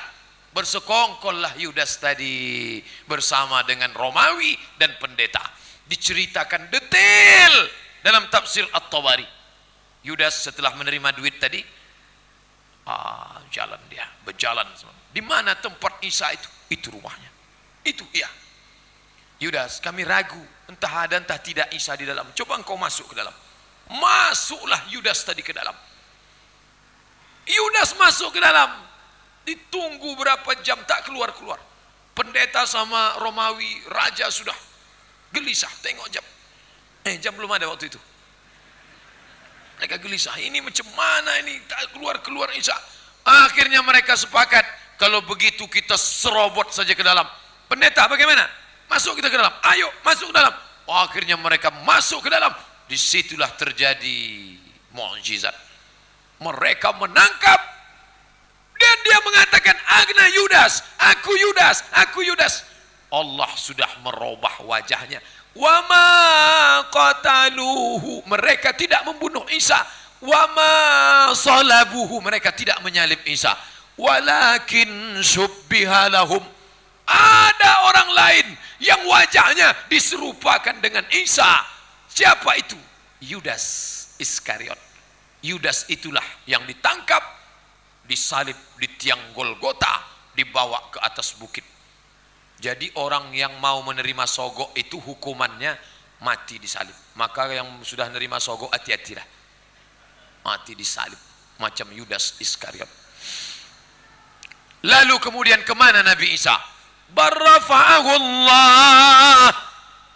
bersekongkollah Yudas tadi bersama dengan Romawi dan pendeta. Diceritakan detail dalam tafsir At-Tabari. Yudas setelah menerima duit tadi, jalan dia, berjalan. Di mana tempat Isa itu? Itu rumahnya. Itu iya. Yudas, kami ragu, entah ada entah tidak Isa di dalam. Coba engkau masuk ke dalam. Masuklah Yudas tadi ke dalam. Yudas masuk ke dalam. Ditunggu berapa jam tak keluar-keluar. Pendeta sama Romawi, raja sudah gelisah, tengok jam. Jam belum ada waktu itu. Mereka gelisah, ini macam mana ini, tak keluar-keluar Isa. Akhirnya mereka sepakat, kalau begitu kita serobot saja ke dalam. Pendeta bagaimana? Masuk kita ke dalam, ayo masuk ke dalam. Akhirnya mereka masuk ke dalam. Disitulah terjadi mukjizat. Mereka menangkap, dan dia mengatakan, Agna Yudas, aku Yudas, aku Yudas. Allah sudah merubah wajahnya. Wa ma qataluhu, mereka tidak membunuh Isa. Wa ma salabuhu, mereka tidak menyalib Isa. Walakin syubbiha lahum, ada orang lain yang wajahnya diserupakan dengan Isa. Siapa itu? Yudas Iskariot. Yudas itulah yang ditangkap, disalib di tiang Golgota, dibawa ke atas bukit. Jadi orang yang mau menerima sogok itu hukumannya mati disalib. Maka yang sudah menerima sogok, hati-hatilah, mati disalib macam Yudas Iskariot. Lalu kemudian kemana Nabi Isa? Barrafa'ahullah,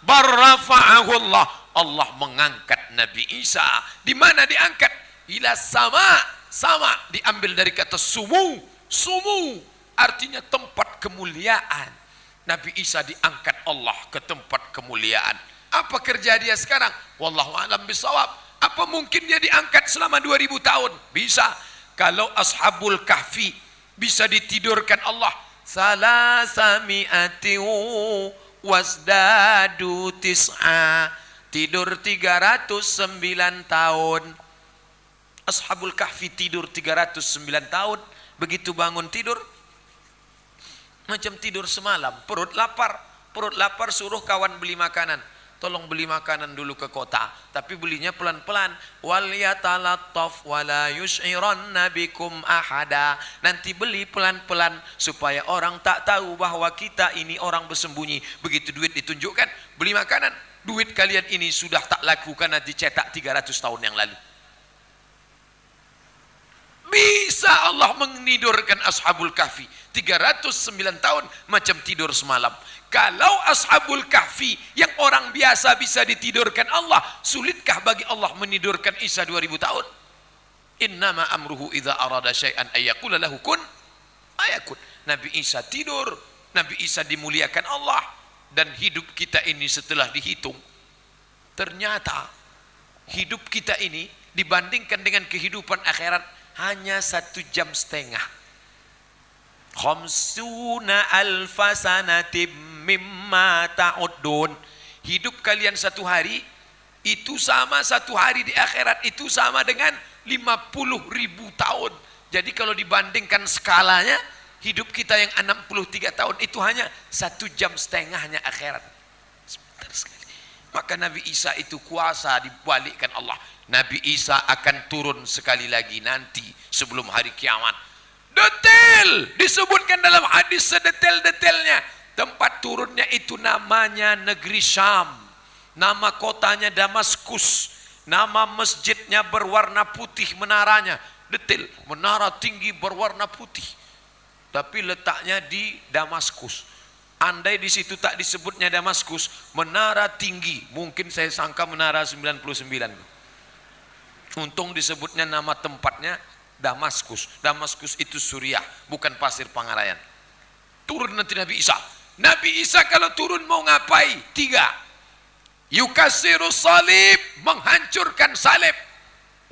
barrafa'ahullah. Allah mengangkat Nabi Isa. Di mana diangkat? Ila sama, sama diambil dari kata sumu. Sumu artinya tempat kemuliaan. Nabi Isa diangkat Allah ke tempat kemuliaan. Apa kerja dia sekarang? Wallahu a'lam bishawab. Apa mungkin dia diangkat selama 2000 tahun? Bisa. Kalau Ashabul Kahfi bisa ditidurkan Allah, salasami'ati wasdadu tis'a, tidur 309 tahun. Ashabul Kahfi tidur 309 tahun. Begitu bangun tidur, macam tidur semalam, perut lapar suruh kawan beli makanan. Tolong beli makanan dulu ke kota, tapi belinya pelan-pelan. Wal yatalattaf wala yush'iranna bikum ahada. Nanti beli pelan-pelan supaya orang tak tahu bahwa kita ini orang bersembunyi. Begitu duit ditunjukkan, beli makanan. Duit kalian ini sudah tak laku karena dicetak 300 tahun yang lalu. Bisa Allah menidurkan Ashabul Kahfi 309 tahun macam tidur semalam. Kalau Ashabul Kahfi yang orang biasa bisa ditidurkan Allah, sulitkah bagi Allah menidurkan Isa 2000 tahun? Innama amruhu idza arada syai'an ayyaqula lahu kun ayakun. Nabi Isa tidur, Nabi Isa dimuliakan Allah. Dan hidup kita ini setelah dihitung, ternyata hidup kita ini dibandingkan dengan kehidupan akhirat hanya 1,5 jam. Khamsuna alfa sanatim mimma ta'udun. Hidup kalian 1 hari itu sama 1 hari di akhirat itu sama dengan 50.000 tahun. Jadi kalau dibandingkan skalanya, hidup kita yang 63 tahun itu hanya 1,5 jam akhirat. Sebentar sekali. Maka Nabi Isa itu kuasa dibalikkan Allah. Nabi Isa akan turun sekali lagi nanti sebelum hari kiamat. Detail disebutkan dalam hadis sedetail-detailnya. Tempat turunnya itu namanya negeri Syam. Nama kotanya Damaskus. Nama masjidnya berwarna putih menaranya. Detail, menara tinggi berwarna putih. Tapi letaknya di Damaskus. Andai di situ tak disebutnya Damaskus, menara tinggi, mungkin saya sangka menara 99. Untung disebutnya nama tempatnya Damaskus. Damaskus itu Suriah, bukan pasir Pangarayan. Turun nanti Nabi Isa. Nabi Isa kalau turun mau ngapai? 3. Yukasiru salib, menghancurkan salib.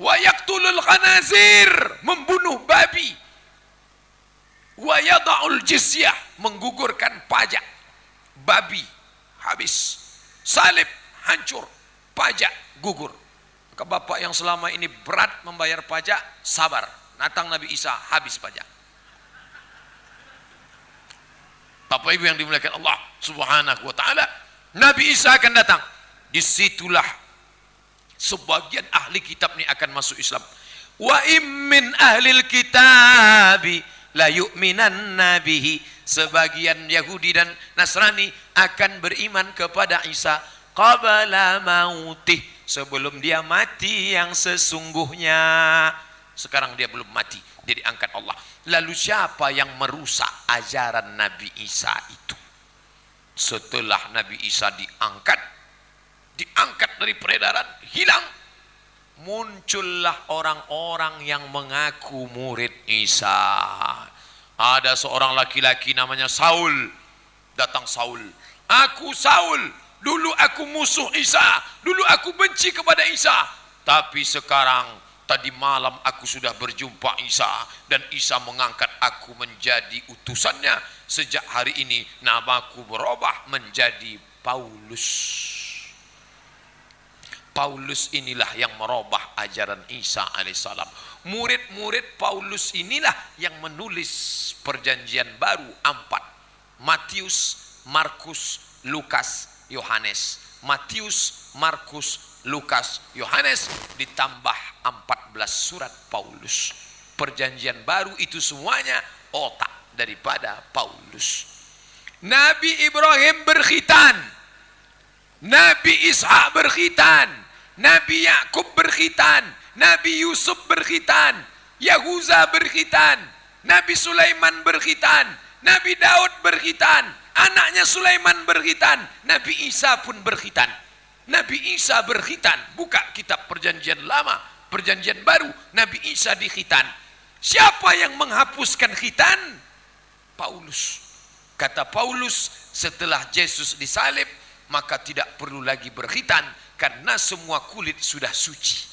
Wa yaqtulul khanazir, membunuh babi. Wa yada'ul jizyah, menggugurkan pajak. Babi habis, salib hancur, pajak gugur. Maka bapak yang selama ini berat membayar pajak, sabar. Datang Nabi Isa, habis pajak. Bapak ibu yang dimuliakan Allah subhanahu wa ta'ala, Nabi Isa akan datang. Disitulah sebagian ahli kitab ini akan masuk Islam. Wa immin ahlil kitabi la yu'minanna bihi. Sebagian Yahudi dan Nasrani akan beriman kepada Isa qabla mautih, sebelum dia mati yang sesungguhnya. Sekarang dia belum mati, dia diangkat Allah. Lalu siapa yang merusak ajaran Nabi Isa itu? Setelah Nabi Isa diangkat dari peredaran, hilang, muncullah orang-orang yang mengaku murid Isa. Ada seorang laki-laki namanya Saul. Datang Saul, aku Saul, dulu aku musuh Isa, dulu aku benci kepada Isa, tapi sekarang tadi malam aku sudah berjumpa Isa, dan Isa mengangkat aku menjadi utusannya. Sejak hari ini namaku berubah menjadi Paulus. Paulus inilah yang merubah ajaran Isa alaihissalam. Murid-murid Paulus inilah yang menulis perjanjian baru 4. Matius, Markus, Lukas, Yohanes. Matius, Markus, Lukas, Yohanes, ditambah 14 surat Paulus. Perjanjian baru itu semuanya otak daripada Paulus. Nabi Ibrahim berkhitan, Nabi Ishak berkhitan, Nabi Yakub berkhitan, Nabi Yusuf berkhitan, Yahuza berkhitan, Nabi Sulaiman berkhitan, Nabi Daud berkhitan, anaknya Sulaiman berkhitan, Nabi Isa pun berkhitan. Nabi Isa berkhitan, buka kitab perjanjian lama, perjanjian baru, Nabi Isa dikhitan. Siapa yang menghapuskan khitan? Paulus. Kata Paulus, setelah Yesus disalib, maka tidak perlu lagi berkhitan, karena semua kulit sudah suci.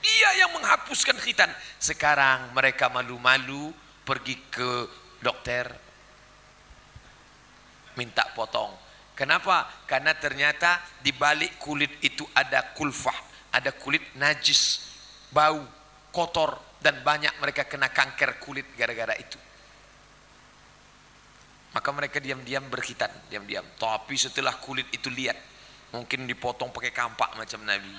Dia yang menghapuskan khitan. Sekarang mereka malu-malu pergi ke dokter, minta potong. Kenapa? Karena ternyata di balik kulit itu ada kulfah, ada kulit najis, bau, kotor, dan banyak mereka kena kanker kulit gara-gara itu. Maka mereka diam-diam berkhitan, diam-diam. Tapi setelah kulit itu lihat, mungkin dipotong pakai kampak macam Nabi.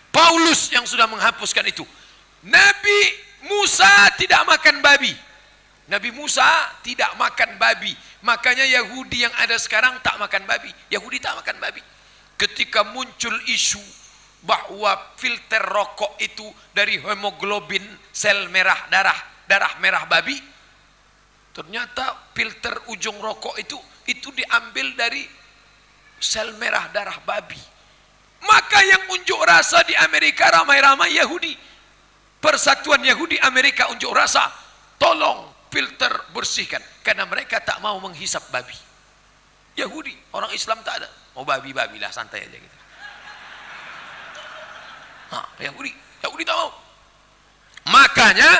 Paulus yang sudah menghapuskan itu. Nabi Musa tidak makan babi. Nabi Musa tidak makan babi. Makanya Yahudi yang ada sekarang tak makan babi. Yahudi tak makan babi. Ketika muncul isu bahwa filter rokok itu dari hemoglobin sel merah darah merah babi, ternyata filter ujung rokok itu diambil dari sel merah darah babi. Maka yang unjuk rasa di Amerika ramai-ramai Yahudi. Persatuan Yahudi Amerika unjuk rasa, tolong filter bersihkan, karena mereka tak mau menghisap babi. Yahudi, orang Islam tak ada. Mau babi-babi lah, santai aja gitu. Yahudi tak mau. Makanya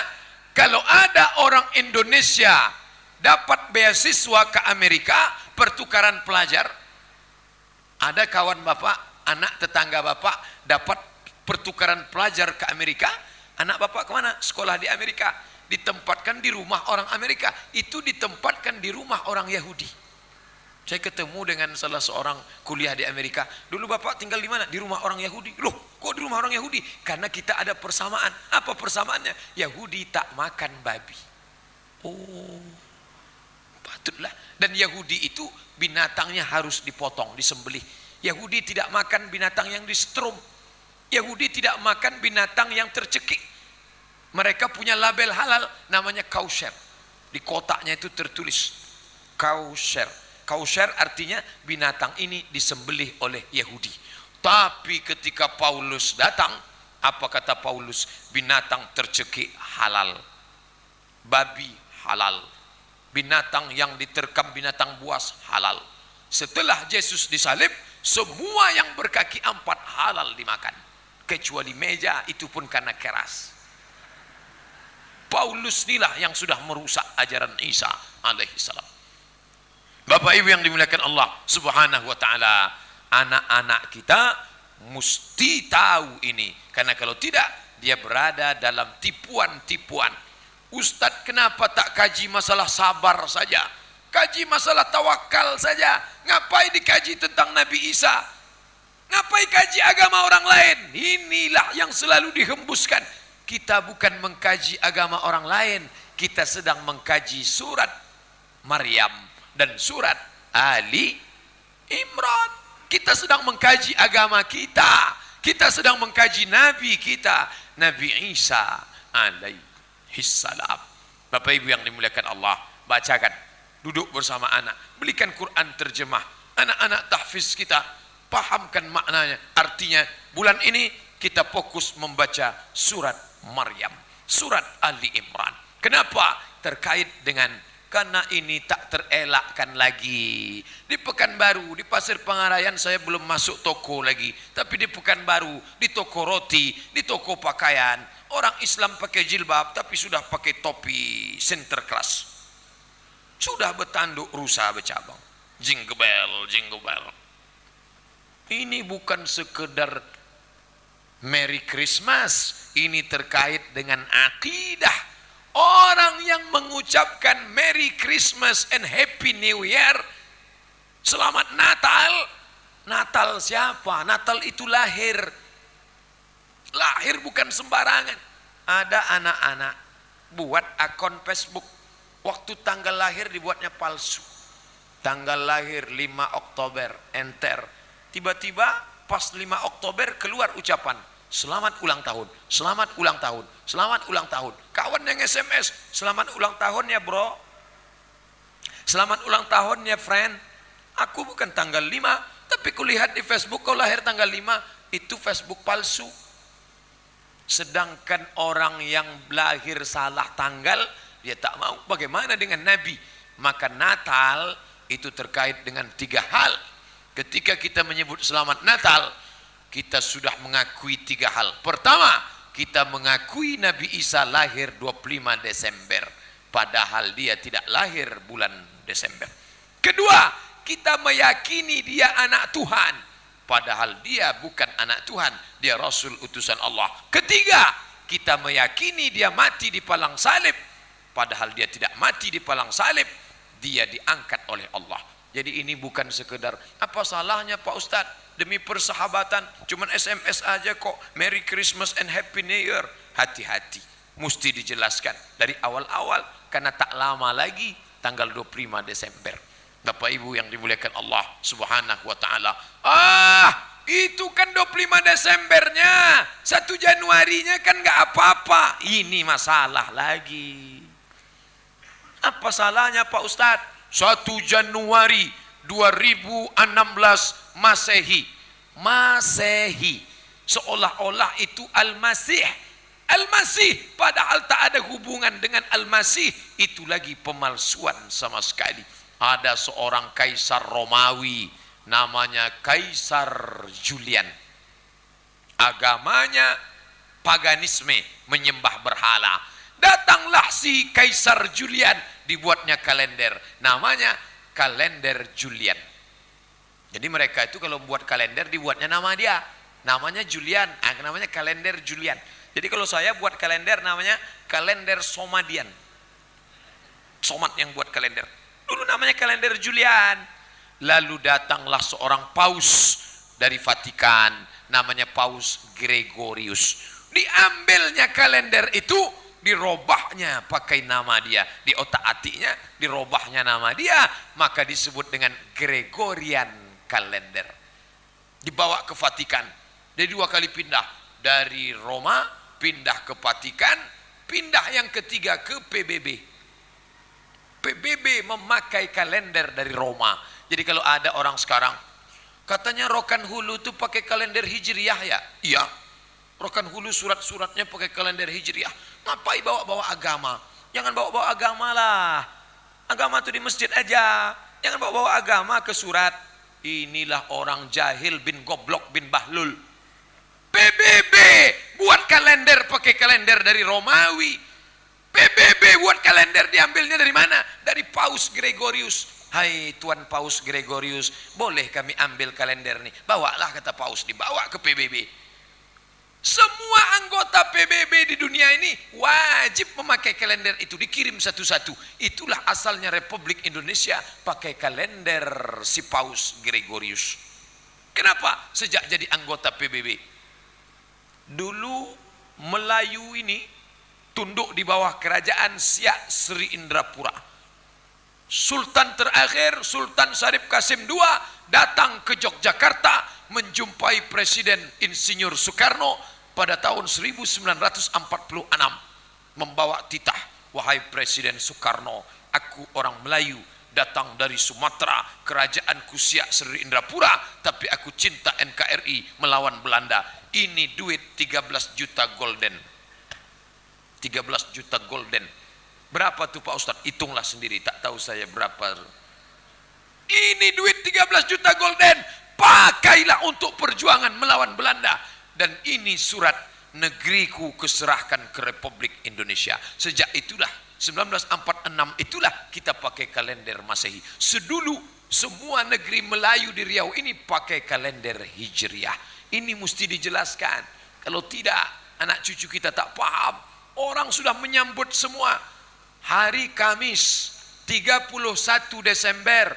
kalau ada orang Indonesia dapat beasiswa ke Amerika, pertukaran pelajar, ada kawan bapak, anak tetangga bapak dapat pertukaran pelajar ke Amerika, anak bapak kemana? Sekolah di Amerika, ditempatkan di rumah orang Amerika, itu ditempatkan di rumah orang Yahudi. Saya ketemu dengan salah seorang kuliah di Amerika, dulu bapak tinggal di mana? Di rumah orang Yahudi. Loh, kok di rumah orang Yahudi? Karena kita ada persamaan. Apa persamaannya? Yahudi tak makan babi. Oh, patutlah. Dan Yahudi itu binatangnya harus dipotong, disembelih. Yahudi tidak makan binatang yang disetrum. Yahudi tidak makan binatang yang tercekik. Mereka punya label halal namanya kausher. Di kotaknya itu tertulis kausher. Kausher artinya binatang ini disembelih oleh Yahudi. Tapi ketika Paulus datang, apa kata Paulus? Binatang tercekik halal, babi halal, binatang yang diterkam binatang buas halal. setelah Yesus disalib, semua yang berkaki 4 halal dimakan. Kecuali meja, itu pun karena keras. Paulus inilah yang sudah merusak ajaran Isa alaihissalam. Bapak Ibu yang dimuliakan Allah subhanahu wa ta'ala, anak-anak kita mesti tahu ini. Karena kalau tidak, dia berada dalam tipuan-tipuan. Ustadz, kenapa tak kaji masalah sabar saja? Kaji masalah tawakal saja. Ngapain dikaji tentang Nabi Isa? Ngapain kaji agama orang lain? Inilah yang selalu dihembuskan. Kita bukan mengkaji agama orang lain, kita sedang mengkaji surat Maryam dan surat Ali Imran. Kita sedang mengkaji agama kita. Kita sedang mengkaji Nabi kita, Nabi Isa alaihissalam. Bapak Ibu yang dimuliakan Allah, bacakan, duduk bersama anak, belikan Quran terjemah. Anak-anak tahfiz kita, pahamkan maknanya. Artinya, bulan ini kita fokus membaca surat Maryam, surat Ali Imran. Kenapa? Terkait dengan, karena ini tak terelakkan lagi. Di Pekanbaru, di Pasir Pengarayan saya belum masuk toko lagi, tapi di Pekanbaru, di toko roti, di toko pakaian, orang Islam pakai jilbab tapi sudah pakai topi Sinterklas, sudah bertanduk rusa bercabang, jingle bell, jingle bell. Ini bukan sekedar Merry Christmas, ini terkait dengan akidah. Orang yang mengucapkan Merry Christmas and Happy New Year, Selamat Natal. Natal siapa? Natal itu lahir. Lahir bukan sembarangan. Ada anak-anak buat akun Facebook, waktu tanggal lahir dibuatnya palsu. Tanggal lahir 5 Oktober, enter. Tiba-tiba pas 5 Oktober keluar ucapan, selamat ulang tahun, selamat ulang tahun, selamat ulang tahun. Kawan yang SMS, selamat ulang tahun ya bro, selamat ulang tahun ya friend. Aku bukan tanggal 5, tapi kulihat di Facebook kau lahir tanggal 5, itu Facebook palsu. Sedangkan orang yang lahir salah tanggal, dia tak mau. Bagaimana dengan Nabi? Maka Natal itu terkait dengan 3 hal. Ketika kita menyebut selamat Natal, kita sudah mengakui 3 hal. Pertama, kita mengakui Nabi Isa lahir 25 Desember. Padahal dia tidak lahir bulan Desember. Kedua, kita meyakini dia anak Tuhan. Padahal dia bukan anak Tuhan. Dia Rasul utusan Allah. Ketiga, kita meyakini dia mati di palang salib. Padahal dia tidak mati di palang salib. Dia diangkat oleh Allah. Jadi ini bukan sekedar, apa salahnya Pak Ustadz? Demi persahabatan, cuman SMS aja kok, Merry Christmas and Happy New Year. Hati-hati, mesti dijelaskan dari awal-awal, karena tak lama lagi tanggal 25 Desember. Bapak Ibu yang dimuliakan Allah subhanahu wa ta'ala. Itu kan 25 Desembernya, 1 Januarinya kan gak apa-apa. Ini masalah lagi. Apa salahnya Pak Ustadz? 1 Januari 2016 Masehi. Masehi. Seolah-olah itu Al-Masih. Al-Masih. Padahal tak ada hubungan dengan Al-Masih. Itu lagi pemalsuan sama sekali. Ada seorang kaisar Romawi. Namanya Kaisar Julian. Agamanya paganisme. Menyembah berhala. Datanglah si Kaisar Julian, dibuatnya kalender, namanya kalender Julian. Jadi mereka itu kalau buat kalender dibuatnya nama dia, namanya Julian, namanya kalender Julian. Jadi kalau saya buat kalender namanya kalender Somadian. Somat yang buat kalender. Dulu namanya kalender Julian. Lalu datanglah seorang paus dari Vatikan, namanya Paus Gregorius. Diambilnya kalender itu, dirobahnya pakai nama dia, di otak-atiknya dirobahnya nama dia, maka disebut dengan Gregorian kalender. Dibawa ke Vatikan, dia 2 kali pindah, dari Roma pindah ke Vatikan, pindah yang ketiga ke PBB. PBB memakai kalender dari Roma. Jadi kalau ada orang sekarang katanya Rokan Hulu itu pakai kalender Hijriah ya, iya, Rokan Hulu surat-suratnya pakai kalender Hijriah. Ngapain bawa-bawa agama? Jangan bawa-bawa agama lah. Agama itu di masjid aja. Jangan bawa agama ke surat. Inilah orang jahil bin goblok bin bahlul. PBB buat kalender pakai kalender dari Romawi. PBB buat kalender diambilnya dari mana? Dari Paus Gregorius. Hai Tuan Paus Gregorius, boleh kami ambil kalender nih? Bawalah, kata Paus, dibawa ke PBB. Semua anggota PBB di dunia ini wajib memakai kalender itu, dikirim satu-satu. Itulah asalnya Republik Indonesia pakai kalender si Paus Gregorius. Kenapa? Sejak jadi anggota PBB. Dulu Melayu ini tunduk di bawah kerajaan Siak Sri Indrapura. Sultan terakhir, Sultan Syarif Kasim II, datang ke Yogyakarta menjumpai Presiden Insinyur Soekarno pada tahun 1946, membawa titah, wahai Presiden Soekarno, aku orang Melayu, datang dari Sumatera, kerajaanku Siak Sri Indrapura, tapi aku cinta NKRI melawan Belanda. Ini duit 13 juta golden. 13 juta golden. Berapa tuh Pak Ustadz? Hitunglah sendiri, tak tahu saya berapa. Ini duit 13 juta golden, pakailah untuk perjuangan melawan Belanda. Dan ini surat, negeriku kuserahkan ke Republik Indonesia. Sejak itulah 1946 itulah kita pakai kalender Masehi. Sedulu semua negeri Melayu di Riau ini pakai kalender Hijriah. Ini mesti dijelaskan. Kalau tidak, anak cucu kita tak paham. Orang sudah menyambut semua. Hari Kamis 31 Desember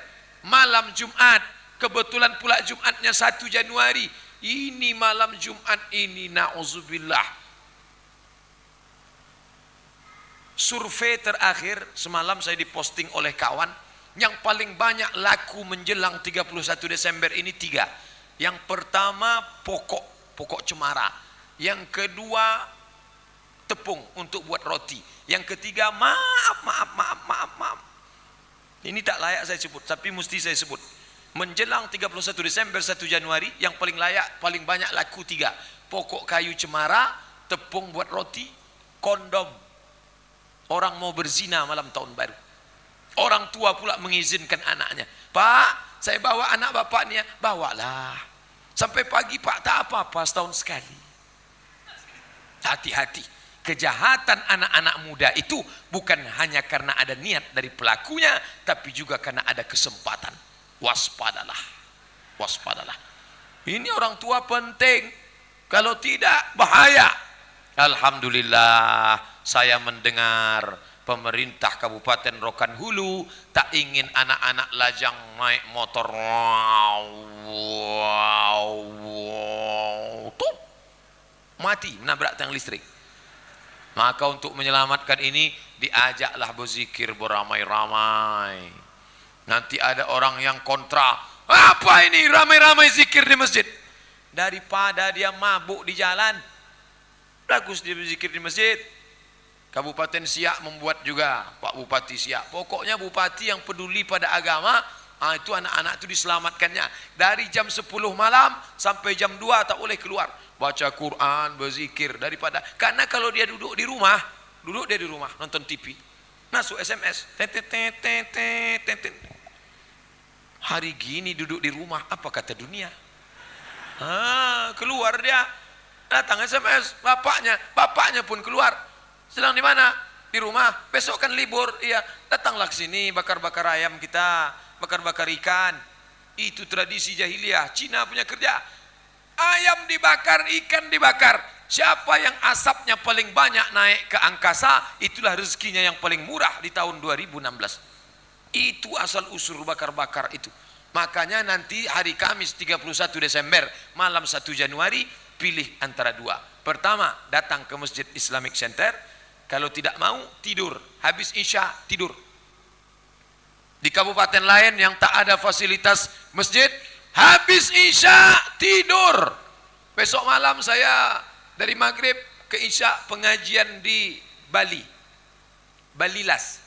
malam Jumat, kebetulan pula Jumatnya 1 Januari. Ini malam Jumat ini, na'udzubillah, survei terakhir semalam saya diposting oleh kawan, yang paling banyak laku menjelang 31 Desember ini 3. Yang pertama pokok cemara, yang kedua tepung untuk buat roti, yang ketiga maaf. Ini tak layak saya sebut, tapi mesti saya sebut. Menjelang 31 Desember 1 Januari yang paling layak, paling banyak laku 3. Pokok kayu cemara, tepung buat roti, kondom. Orang mau berzina malam tahun baru. Orang tua pula mengizinkan anaknya. Pak, saya bawa anak bapak nih ya. Bawalah. Sampai pagi Pak, tak apa-apa, setahun sekali. Hati-hati. Kejahatan anak-anak muda itu bukan hanya karena ada niat dari pelakunya, tapi juga karena ada kesempatan. Waspadalah. Waspadalah. Ini orang tua penting. Kalau tidak, bahaya. Alhamdulillah, saya mendengar pemerintah Kabupaten Rokan Hulu tak ingin anak-anak lajang naik motor. Tuh, mati menabrak tiang listrik. Maka untuk menyelamatkan ini, diajaklah berzikir beramai-ramai. Nanti ada orang yang kontra, apa ini ramai-ramai zikir di masjid? Daripada dia mabuk di jalan, bagus dia berzikir di masjid. Kabupaten Siak membuat juga, Pak Bupati Siak. Pokoknya bupati yang peduli pada agama, itu anak-anak itu diselamatkannya. Dari jam 10 malam sampai jam 2 tak boleh keluar. Baca Quran, berzikir, daripada. Karena kalau dia duduk di rumah nonton TV, masuk SMS. Hari gini duduk di rumah, apa kata dunia? Keluar dia, datang SMS, bapaknya pun keluar. Sedang di mana? Di rumah. Besok kan libur, iya. Datanglah ke sini, bakar-bakar ayam kita, bakar-bakar ikan. Itu tradisi jahiliyah. Cina punya kerja. Ayam dibakar, ikan dibakar. Siapa yang asapnya paling banyak naik ke angkasa, itulah rezekinya yang paling murah di tahun 2016. Itu asal usul bakar-bakar itu. Makanya nanti hari Kamis 31 Desember, malam 1 Januari, pilih antara dua. Pertama, datang ke Masjid Islamic Center. Kalau tidak mau, tidur. Habis Isya, tidur. Di kabupaten lain yang tak ada fasilitas masjid, habis Isya, tidur. Besok malam saya dari maghrib ke Isya pengajian di Bali. Balilas.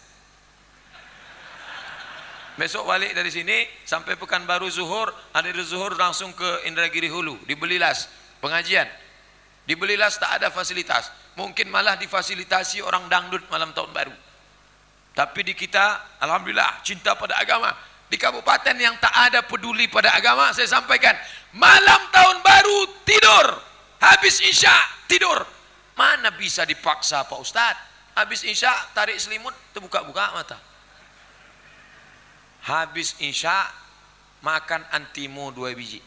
Besok balik dari sini sampai Pekanbaru zuhur, ada dari zuhur langsung ke Indragiri Hulu, di Belilas pengajian. Di Belilas tak ada fasilitas, mungkin malah difasilitasi orang dangdut malam tahun baru. Tapi di kita, alhamdulillah, cinta pada agama. di kabupaten yang tak ada peduli pada agama, saya sampaikan, malam tahun baru tidur, habis isya tidur. Mana bisa dipaksa Pak Ustadz? Habis isya tarik selimut, terbuka-buka mata. Habis isya makan antimo 2 biji.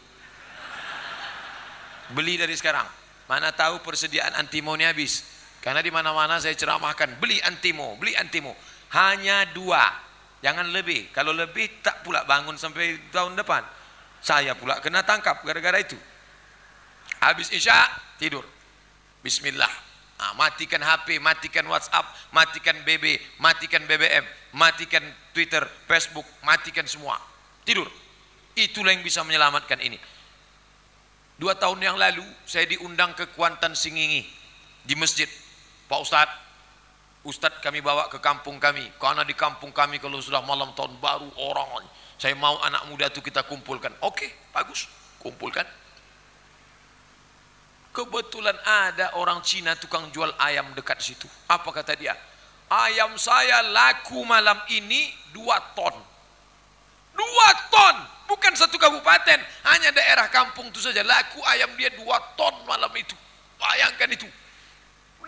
Beli dari sekarang. Mana tahu persediaan antimo ini habis. Karena di mana-mana saya ceramahkan, beli antimo, beli antimo. Hanya 2, jangan lebih. Kalau lebih tak pula bangun sampai tahun depan. Saya pula kena tangkap gara-gara itu. Habis isya tidur. Bismillah. Matikan HP, matikan WhatsApp, matikan BB, matikan BBM, matikan Twitter, Facebook, matikan semua. Tidur. Itulah yang bisa menyelamatkan ini. 2 tahun yang lalu saya diundang ke Kuantan Singingi di masjid. Pak Ustadz kami bawa ke kampung kami, karena di kampung kami kalau sudah malam tahun baru orang, saya mau anak muda itu kita kumpulkan. Oke, bagus, kumpulkan. Kebetulan ada orang Cina tukang jual ayam dekat situ. Apa kata dia? Ayam saya laku malam ini 2 ton. 2 ton, bukan satu kabupaten, hanya daerah kampung itu saja laku ayam dia 2 ton malam itu. Bayangkan itu.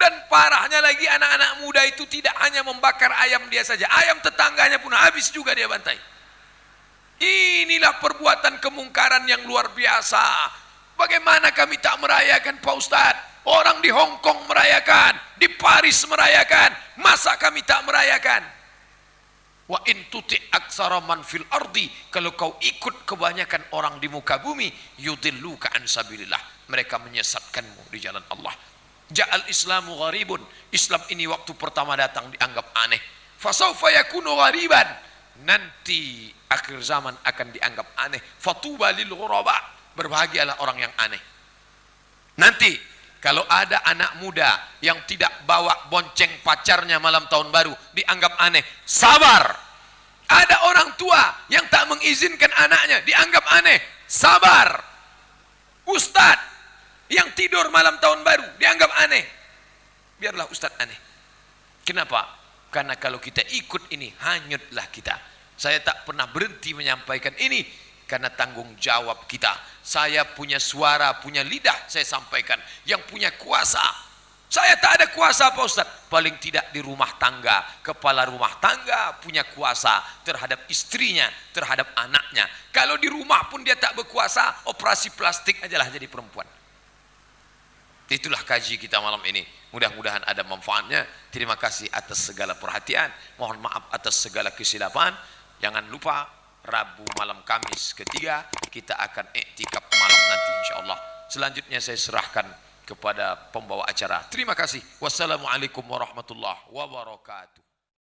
Dan parahnya lagi anak-anak muda itu tidak hanya membakar ayam dia saja, ayam tetangganya pun habis juga dia bantai. Inilah perbuatan kemungkaran yang luar biasa. Bagaimana kami tak merayakan Pak Ustadz? Orang di Hong Kong merayakan, di Paris merayakan, masa kami tak merayakan? Wa in tuti aksara man fil ardi, kalau kau ikut kebanyakan orang di muka bumi, yudilluka an sabilillah, mereka menyesatkanmu di jalan Allah. Ja'al islamu gharibun, Islam ini waktu pertama datang dianggap aneh. Fasawfa yakunu ghariban, nanti akhir zaman akan dianggap aneh. Fatuba lil ghuraba, berbahagialah orang yang aneh. Nanti kalau ada anak muda yang tidak bawa bonceng pacarnya malam tahun baru, dianggap aneh. Sabar. Ada orang tua yang tak mengizinkan anaknya, dianggap aneh. Sabar. Ustadz yang tidur malam tahun baru, dianggap aneh. Biarlah ustadz aneh. Kenapa? Karena kalau kita ikut ini, hanyutlah kita. Saya tak pernah berhenti menyampaikan ini, karena tanggung jawab kita. Saya punya suara, punya lidah, saya sampaikan. Yang punya kuasa, saya tak ada kuasa Pak Ustadz. Paling tidak di rumah tangga, kepala rumah tangga punya kuasa terhadap istrinya, terhadap anaknya. Kalau di rumah pun dia tak berkuasa, operasi plastik ajalah jadi perempuan. Itulah kaji kita malam ini. Mudah-mudahan ada manfaatnya. Terima kasih atas segala perhatian. Mohon maaf atas segala kesilapan. Jangan lupa Rabu malam Kamis ketiga kita akan iktikaf malam nanti insyaallah. Selanjutnya saya serahkan kepada pembawa acara. Terima kasih. Wassalamualaikum warahmatullahi wabarakatuh.